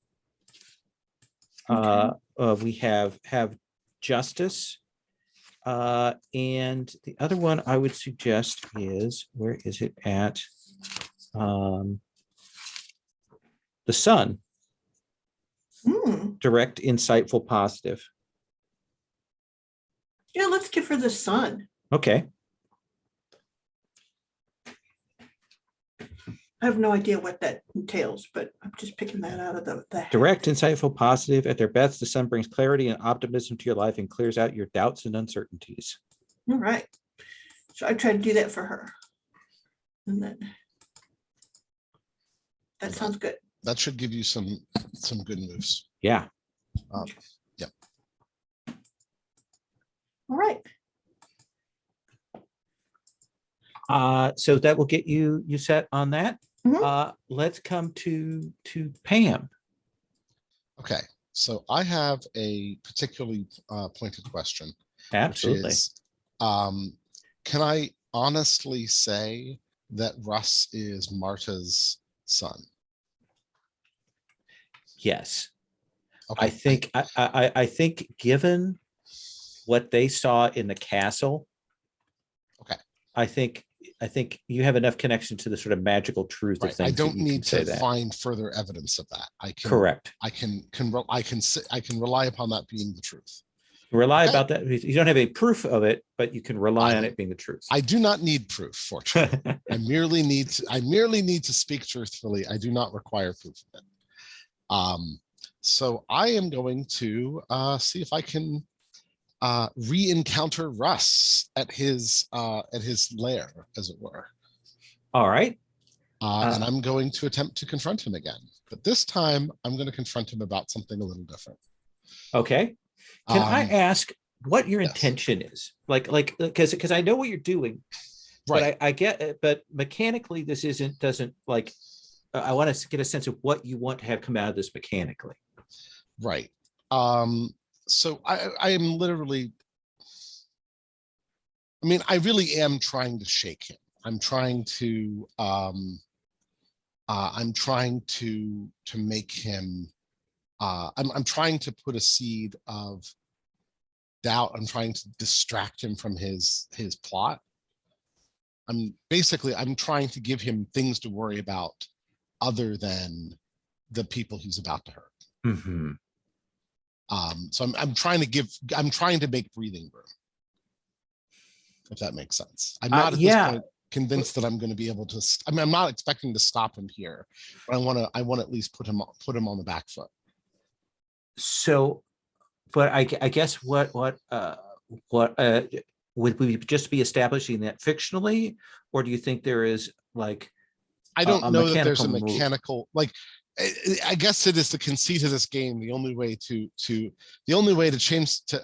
Speaker 4: Okay.
Speaker 1: We have justice. And the other one I would suggest is, where is it at? The sun. Direct, insightful, positive.
Speaker 4: Yeah, let's give her the sun.
Speaker 1: Okay.
Speaker 4: I have no idea what that entails, but I'm just picking that out of the
Speaker 1: Direct, insightful, positive. At their best, the sun brings clarity and optimism to your life and clears out your doubts and uncertainties.
Speaker 4: All right. So I try to do that for her. And then that sounds good.
Speaker 5: That should give you some good moves.
Speaker 1: Yeah.
Speaker 5: Yep.
Speaker 4: All right.
Speaker 1: So that will get you set on that.
Speaker 4: Mhm.
Speaker 1: Let's come to Pam.
Speaker 5: Okay, so I have a particularly pointed question.
Speaker 1: Absolutely.
Speaker 5: Which is, can I honestly say that Russ is Marta's son?
Speaker 1: Yes.
Speaker 5: Okay.
Speaker 1: I think given what they saw in the castle.
Speaker 5: Okay.
Speaker 1: I think you have enough connection to the sort of magical truth of things.
Speaker 5: I don't need to
Speaker 1: that.
Speaker 5: find further evidence of that. I can.
Speaker 1: Correct.
Speaker 5: I can rely upon that being the truth.
Speaker 1: Rely about that. You don't have any proof of it, but you can rely on it being the truth.
Speaker 5: I do not need proof, fortunately. I merely need to speak truthfully. I do not require proof of it. So I am going to see if I can re-encounter Russ at his lair, as it were.
Speaker 1: All right.
Speaker 5: And I'm going to attempt to confront him again, but this time I'm going to confront him about something a little different.
Speaker 1: Okay. Can I ask what your
Speaker 5: yes.
Speaker 1: intention is? Like, because I know what you're doing,
Speaker 5: right?
Speaker 1: But I get it. But mechanically, this doesn't like. I want to get a sense of what you want to have come out of this mechanically.
Speaker 5: Right. So I am literally. I mean, I really am trying to shake him, I'm trying to make him. I'm trying to put a seed of doubt. I'm trying to distract him from his plot. I'm trying to give him things to worry about other than the people he's about to hurt.
Speaker 1: Mm-hmm.
Speaker 5: So I'm trying to make breathing room, if that makes sense. I'm not at this point convinced that I'm going to be able to. I'm not expecting to stop him here, but I want to at least put him on the back foot.
Speaker 1: So, but I guess what would we just be establishing that fictionally, or do you think there is like
Speaker 5: I don't know that there's a
Speaker 1: move?
Speaker 5: mechanical like. I guess it is the conceit of this game. The only way to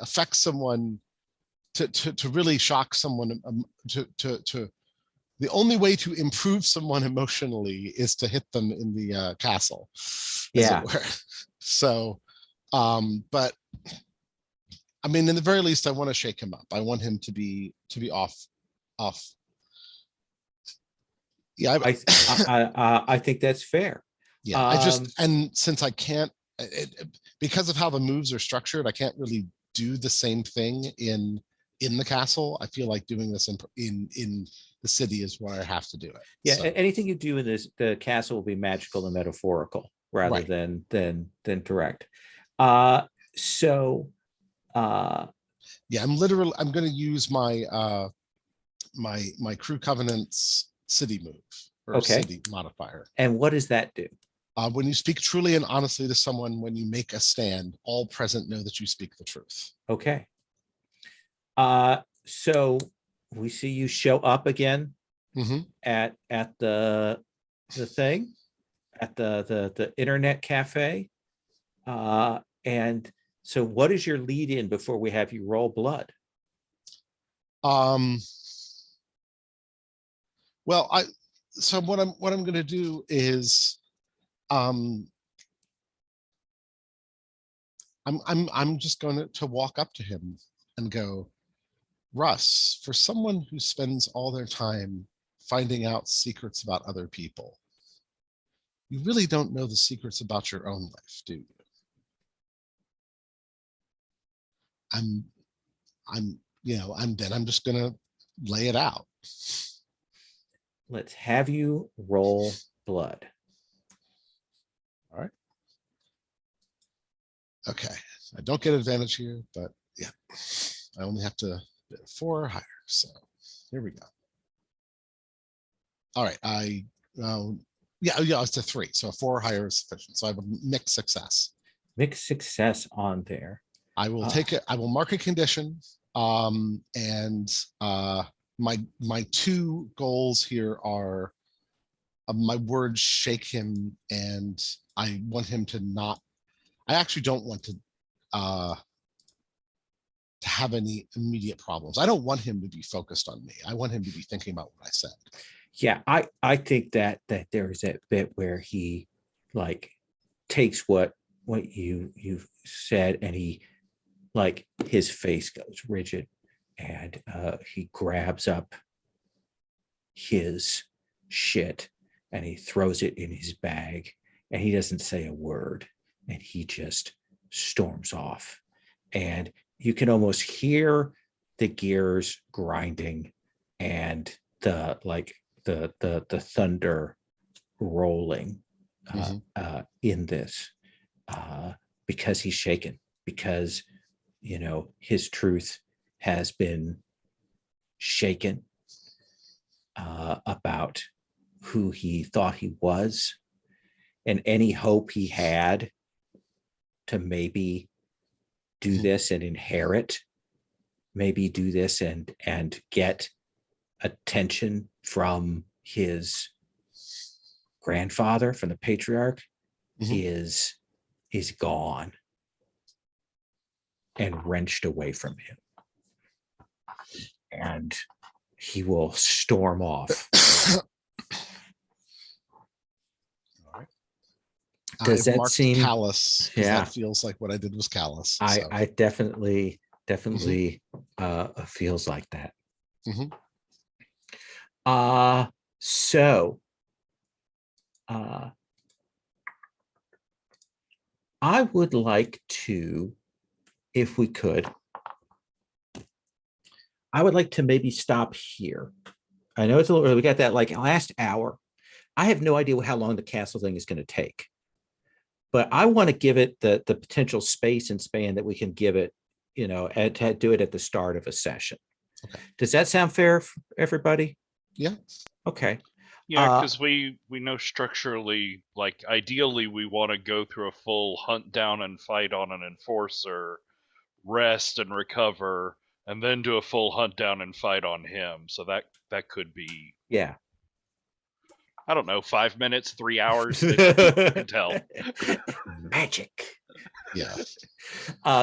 Speaker 5: affect someone, to really shock someone, the only way to improve someone emotionally is to hit them in the castle.
Speaker 1: Yeah.
Speaker 5: So, but I mean, in the very least, I want to shake him up. I want him to be off. Yeah,
Speaker 1: I think that's fair.
Speaker 5: Yeah, and since I can't, because of how the moves are structured, I can't really do the same thing in the castle. I feel like doing this in the city is where I have to do it.
Speaker 1: Yeah,
Speaker 5: so.
Speaker 1: Anything you do in the castle will be magical and metaphorical rather
Speaker 5: Right.
Speaker 1: than direct. Yeah,
Speaker 5: I'm going to use my my crew covenant's city move or city modifier.
Speaker 1: And what does that do?
Speaker 5: When you speak truly and honestly to someone, when you make a stand, all present know that you speak the truth.
Speaker 1: Okay. So we see you show up again at the thing, at the internet cafe. And so what is your lead in before we have you roll blood?
Speaker 5: Well, so what I'm going to do is I'm just going to walk up to him and go, Russ, for someone who spends all their time finding out secrets about other people, you really don't know the secrets about your own life, do you? I'm just going to lay it out.
Speaker 1: Let's have you roll blood.
Speaker 5: All right. Okay. I don't get advantage here, but yeah, I only have to 4 or higher. So here we go. All right. It's a 3. So a 4 or higher is sufficient. So I have a mixed success.
Speaker 1: Mixed success on there.
Speaker 5: I will take it. I will mark a condition. And my 2 goals here are my words shake him, and I want him to not. I actually don't want to have any immediate problems. I don't want him to be focused on me. I want him to be thinking about what I said.
Speaker 1: Yeah, I think that there is a bit where he like takes what you've said, and he like his face goes rigid, and he grabs up his shit and he throws it in his bag, and he doesn't say a word, and he just storms off. And you can almost hear the gears grinding and the thunder rolling in this because he's shaken, because his truth has been shaken about who he thought he was, and any hope he had to maybe do this and inherit, maybe do this and get attention from his grandfather, from the patriarch, is gone and wrenched away from him. And he will storm off.
Speaker 5: All right.
Speaker 1: Does that seem
Speaker 5: callous?
Speaker 1: Yeah,
Speaker 5: that feels like what I did was callous.
Speaker 1: I definitely feels like that. So uh, I would like to, if we could, I would like to maybe stop here. I know it's a little early. We got that like last hour. I have no idea how long the castle thing is going to take, but I want to give it the potential space and span that we can give it, to do it at the start of a session.
Speaker 5: Okay.
Speaker 1: Does that sound fair for everybody?
Speaker 5: Yeah.
Speaker 1: Okay.
Speaker 2: Yeah, because we know structurally, like ideally, we want to go through a full hunt down and fight on an enforcer, rest and recover, and then do a full hunt down and fight on him. So that could be,
Speaker 1: Yeah.
Speaker 2: I don't know, 5 minutes, 3 hours. You can tell.
Speaker 1: Magic.
Speaker 5: Yeah.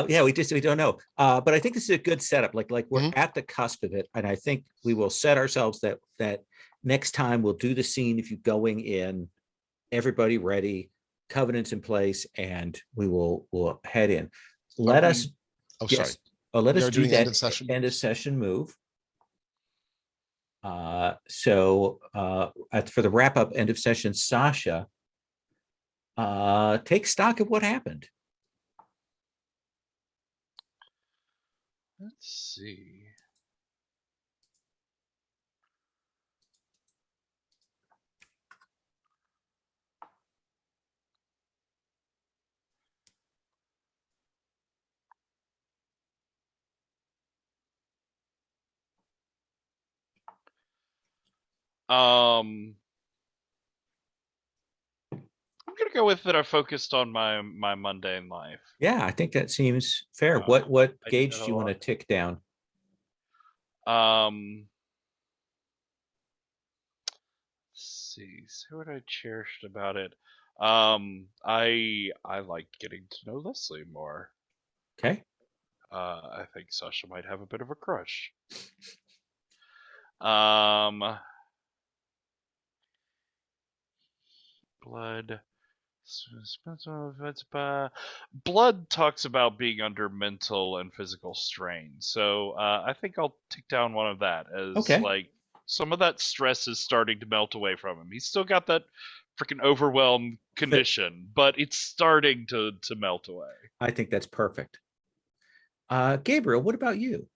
Speaker 1: Yeah, we don't know. But I think this is a good setup. Like we're
Speaker 5: Mhm.
Speaker 1: at the cusp of it, and I think we will set ourselves that next time we'll do the scene of you going in, everybody ready, covenants in place, and we'll head in. Let
Speaker 5: we-
Speaker 1: us.
Speaker 5: Oh,
Speaker 1: Yes.
Speaker 5: sorry.
Speaker 1: Let
Speaker 5: We
Speaker 1: us
Speaker 5: are
Speaker 1: do
Speaker 5: doing
Speaker 1: that
Speaker 5: end of session
Speaker 1: end of
Speaker 5: moves?
Speaker 1: session move. For the wrap up end of session, Sasha, take stock of what happened.
Speaker 2: Let's see. I'm gonna go with that. I focused on my mundane life.
Speaker 1: Yeah, I think that seems fair.
Speaker 2: Uh,
Speaker 1: What
Speaker 2: I did
Speaker 1: gauge
Speaker 2: that
Speaker 1: do
Speaker 2: a
Speaker 1: you want to
Speaker 2: lot.
Speaker 1: tick down?
Speaker 2: Let's see. So what I cherished about it. I liked getting to know Leslie more.
Speaker 1: Okay.
Speaker 2: I think Sasha might have a bit of a crush. Blood. Blood talks about being under mental and physical strain. So I think I'll tick down one of that as
Speaker 1: Okay.
Speaker 2: like some of that stress is starting to melt away from him. He's still got that freaking overwhelmed condition, but it's starting to melt away.
Speaker 1: I think that's perfect. Gabriel, what about you?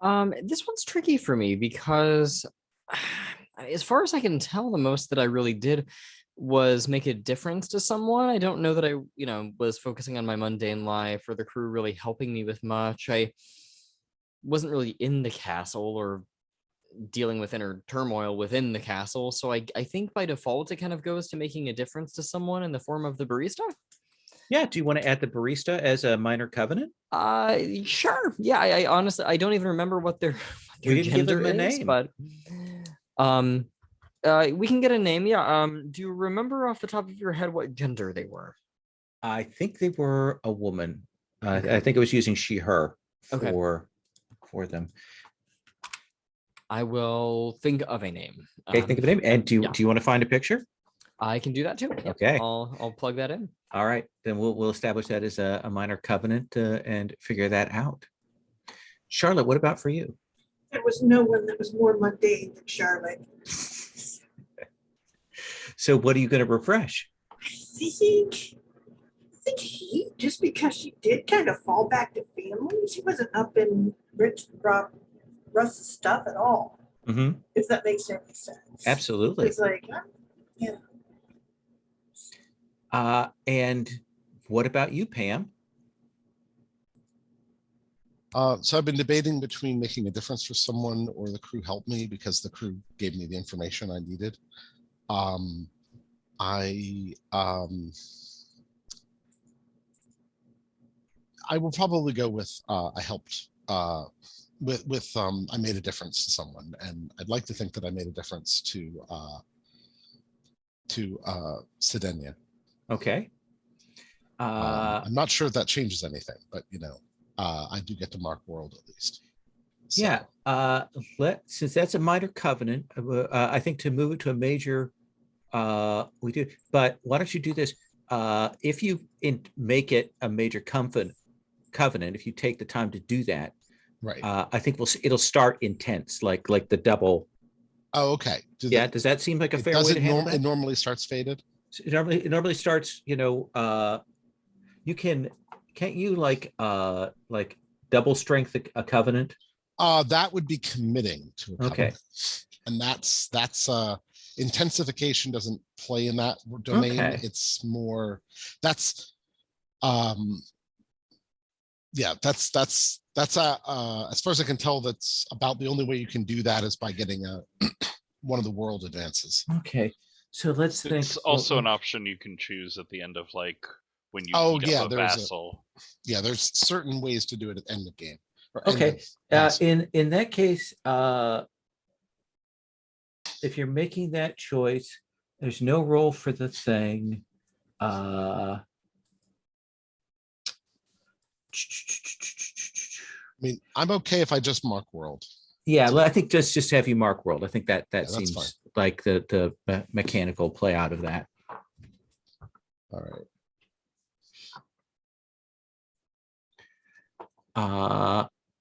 Speaker 3: This one's tricky for me because as far as I can tell, the most that I really did was make a difference to someone. I don't know that I, was focusing on my mundane life or the crew really helping me with much. I wasn't really in the castle or dealing with inner turmoil within the castle. So I think by default, it kind of goes to making a difference to someone in the form of the barista.
Speaker 1: Yeah, do you want to add the barista as a minor covenant?
Speaker 3: Sure. Yeah, I honestly I don't even remember what their
Speaker 1: We didn't give
Speaker 3: gender
Speaker 1: them a
Speaker 3: is,
Speaker 1: name.
Speaker 3: but we can get a name. Yeah. Do you remember off the top of your head what gender they were?
Speaker 1: I think they were a woman.
Speaker 3: Okay.
Speaker 1: I think it was using she, her
Speaker 3: Okay.
Speaker 1: for them.
Speaker 3: I will think of a name.
Speaker 1: Okay, think of a name. And do
Speaker 3: yeah.
Speaker 1: you want to find a picture?
Speaker 3: I can do that too. Yep.
Speaker 1: Okay.
Speaker 3: I'll plug that in.
Speaker 1: All right, then we'll establish that as a minor covenant and figure that out. Charlotte, what about for you?
Speaker 4: There was no one that was more mundane than Charlotte.
Speaker 1: So what are you going to refresh?
Speaker 4: I think he, just because she did kind of fall back to family, she wasn't up in Russ's stuff at all.
Speaker 1: Mm-hmm.
Speaker 4: If that makes any sense.
Speaker 1: Absolutely.
Speaker 4: It's like, yeah.
Speaker 1: And what about you, Pam?
Speaker 5: So I've been debating between making a difference for someone or the crew helped me because the crew gave me the information I needed. I will probably go with I helped with I made a difference to someone, and I'd like to think that I made a difference to Sedenia.
Speaker 1: Okay.
Speaker 5: I'm not sure if that changes anything, but I do get to mark world at least. So.
Speaker 1: Yeah. Since that's a minor covenant, I think to move it to a major, we do. But why don't you do this? If you make it a major covenant, if you take the time to do that,
Speaker 5: Right.
Speaker 1: I think it'll start intense, like the double.
Speaker 5: Oh, okay.
Speaker 1: Yeah, does that seem like a fair way to handle that?
Speaker 5: It normally starts faded.
Speaker 1: So it normally starts, you can't you like double strength a covenant?
Speaker 5: That would be committing to a
Speaker 1: Okay.
Speaker 5: covenant. And that's intensification doesn't play in that domain.
Speaker 1: Okay.
Speaker 5: It's more that's yeah, that's as far as I can tell, that's about the only way you can do that is by getting a one of the world advances.
Speaker 1: Okay. So let's think.
Speaker 2: It's also an option you can choose at the end of like when you
Speaker 5: Oh,
Speaker 2: beat
Speaker 5: yeah,
Speaker 2: up a vassal.
Speaker 5: There's certain ways to do it at the end of game.
Speaker 1: Okay. In that case, if you're making that choice, there's no role for the thing.
Speaker 5: I mean, I'm okay if I just mark world.
Speaker 1: Yeah, I think just have you mark world. I think that
Speaker 5: that's fine.
Speaker 1: seems like the mechanical play out of that.
Speaker 5: All right.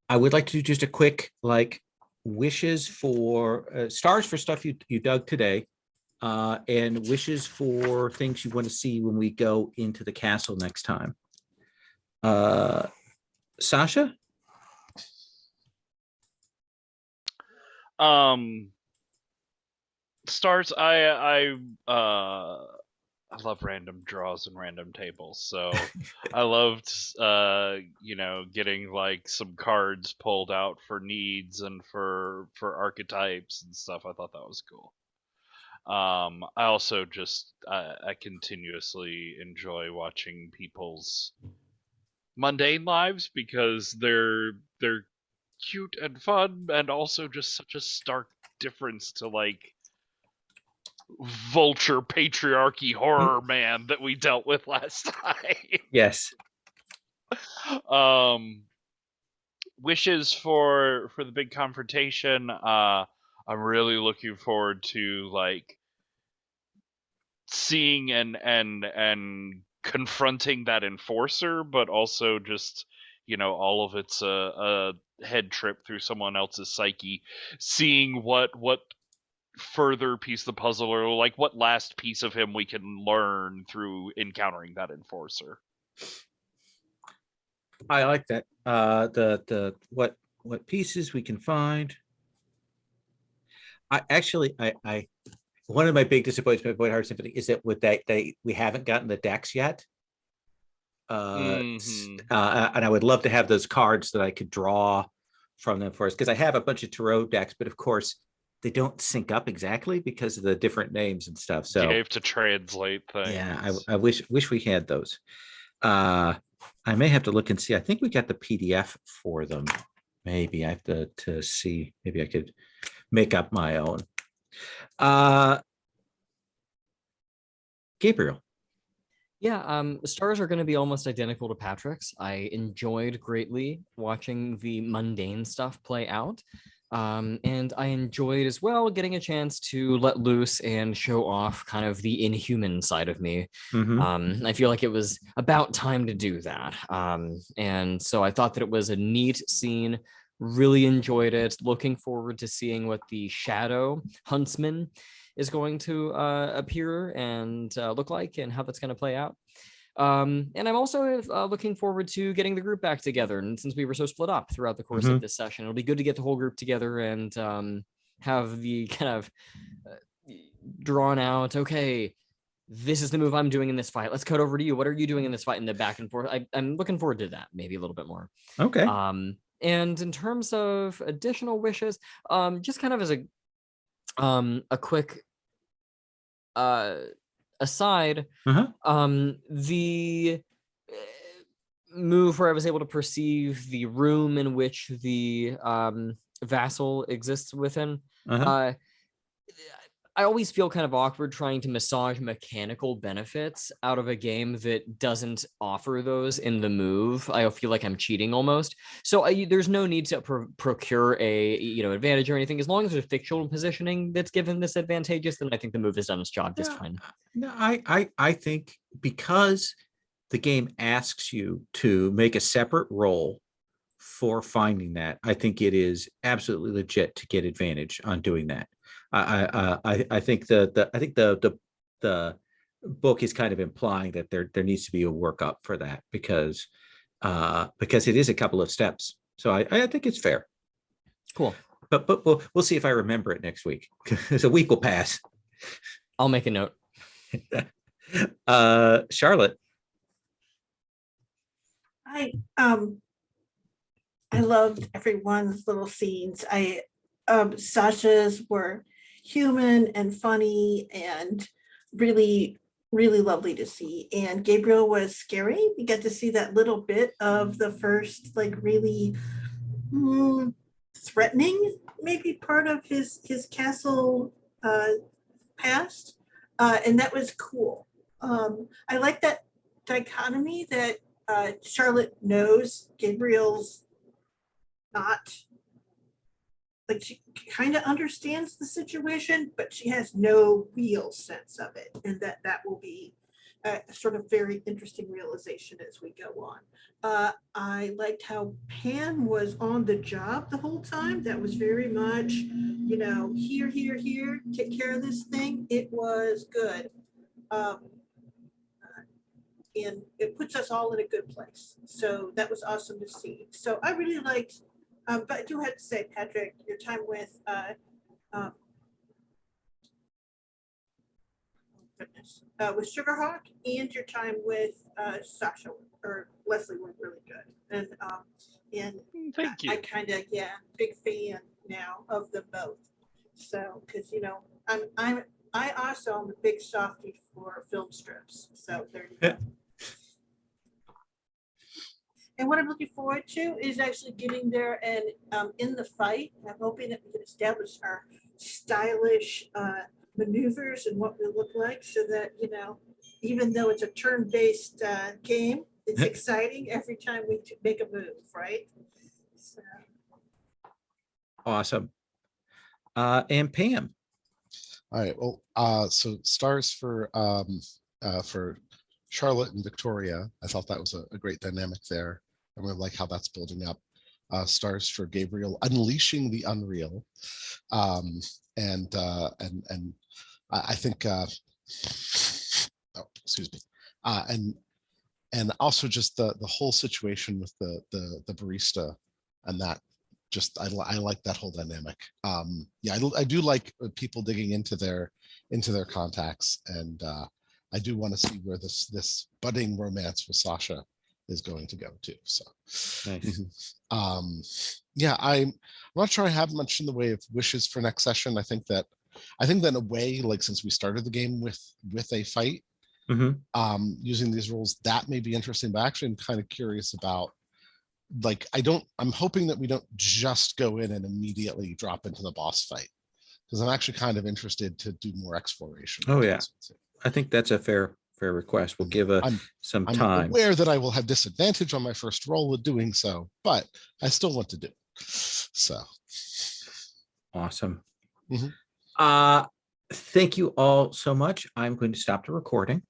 Speaker 1: I would like to do just a quick wishes for stars for stuff you dug today, and wishes for things you want to see when we go into the castle next time. Sasha?
Speaker 2: Stars, I love random draws and random tables, so I loved getting like some cards pulled out for needs and for archetypes and stuff. I thought that was cool. I also just I continuously enjoy watching people's mundane lives because they're cute and fun, and also just such a stark difference to like vulture patriarchy horror man that we dealt with last time.
Speaker 1: Yes.
Speaker 2: Wishes for the big confrontation. I'm really looking forward to like seeing and confronting that enforcer, but also just all of it's a head trip through someone else's psyche, seeing what further piece of the puzzle, or like what last piece of him we can learn through encountering that enforcer.
Speaker 1: I like that. The what pieces we can find. I one of my big disappointments with Voidheart Symphony is that we haven't gotten the decks yet. And I would love to have those cards that I could draw from them for us, because I have a bunch of tarot decks, but of course they don't sync up exactly because of the different names and stuff. So
Speaker 2: you have to translate things.
Speaker 1: Yeah, I wish we had those. I may have to look and see. I think we got the PDF for them. Maybe I have to see. Maybe I could make up my own. Gabriel.
Speaker 3: Yeah, stars are going to be almost identical to Patrick's. I enjoyed greatly watching the mundane stuff play out. And I enjoyed as well getting a chance to let loose and show off kind of the inhuman side of me. I feel like it was about time to do that. And so I thought that it was a neat scene, really enjoyed it, looking forward to seeing what the shadow huntsman is going to appear and look like, and how that's going to play out. And I'm also looking forward to getting the group back together. And since we were so split up throughout the course of this session, it'll be good to get the whole group together and have the kind of drawn out, okay, this is the move I'm doing in this fight. Let's cut over to you. What are you doing in this fight? In the back and forth. I'm looking forward to that, maybe a little bit more.
Speaker 1: Okay.
Speaker 3: And in terms of additional wishes, just kind of as a quick aside, the move where I was able to perceive the room in which the vassal exists within, I always feel kind of awkward trying to massage mechanical benefits out of a game that doesn't offer those in the move. I feel like I'm cheating almost. So there's no need to procure a advantage or anything. As long as there's fictional positioning that's given this advantageous, then I think the move has done its job just fine.
Speaker 1: No, I think because the game asks you to make a separate roll for finding that. I think it is absolutely legit to get advantage on doing that. I think the book is kind of implying that there needs to be a workup for that because it is a couple of steps. So I think it's fair.
Speaker 3: Cool.
Speaker 1: But we'll see if I remember it next week because a week will pass.
Speaker 3: I'll make a note.
Speaker 1: Charlotte.
Speaker 4: I loved everyone's little scenes. Sasha's were human and funny and really, really lovely to see. And Gabriel was scary. We get to see that little bit of the first, like, really threatening, maybe part of his castle past. And that was cool. I like that dichotomy that Charlotte knows Gabriel's not, like, she kind of understands the situation, but she has no real sense of it, and that will be a sort of very interesting realization as we go on. I liked how Pam was on the job the whole time. That was very much, here, take care of this thing. It was good. And it puts us all in a good place. So that was awesome to see. So I really liked, but I do have to say, Patrick, your time with Sugarhawk and your time with Sasha or Leslie were really good. And
Speaker 2: Thank you.
Speaker 4: I kind of, big fan now of them both. So, because I also am a big softie for film strips. So there you go. And what I'm looking forward to is actually getting there and in the fight. I'm hoping that we can establish our stylish maneuvers and what we look like so that, even though it's a turn-based game, it's exciting every time we make a move, right? So.
Speaker 1: Awesome. And Pam.
Speaker 5: All right. Well, so stars for Charlotte and Victoria. I thought that was a great dynamic there. I really like how that's building up. Stars for Gabriel unleashing the unreal, and I think. Excuse me. And also just the whole situation with the barista, and that just I like that whole dynamic. I do like people digging into their contacts, and I do want to see where this budding romance with Sasha is going to go to. So
Speaker 1: Nice.
Speaker 5: I'm not sure I have much in the way of wishes for next session. I think that in a way, like, since we started the game with a fight, using these rules, that may be interesting, but actually I'm kind of curious about, like, I'm hoping that we don't just go in and immediately drop into the boss fight, because I'm actually kind of interested to do more exploration.
Speaker 1: Oh yeah, I think that's a fair request. We'll give some time.
Speaker 5: I'm aware that I will have disadvantage on my first roll with doing so, but I still want to do it. So
Speaker 1: awesome. Thank you all so much. I'm going to stop the recording.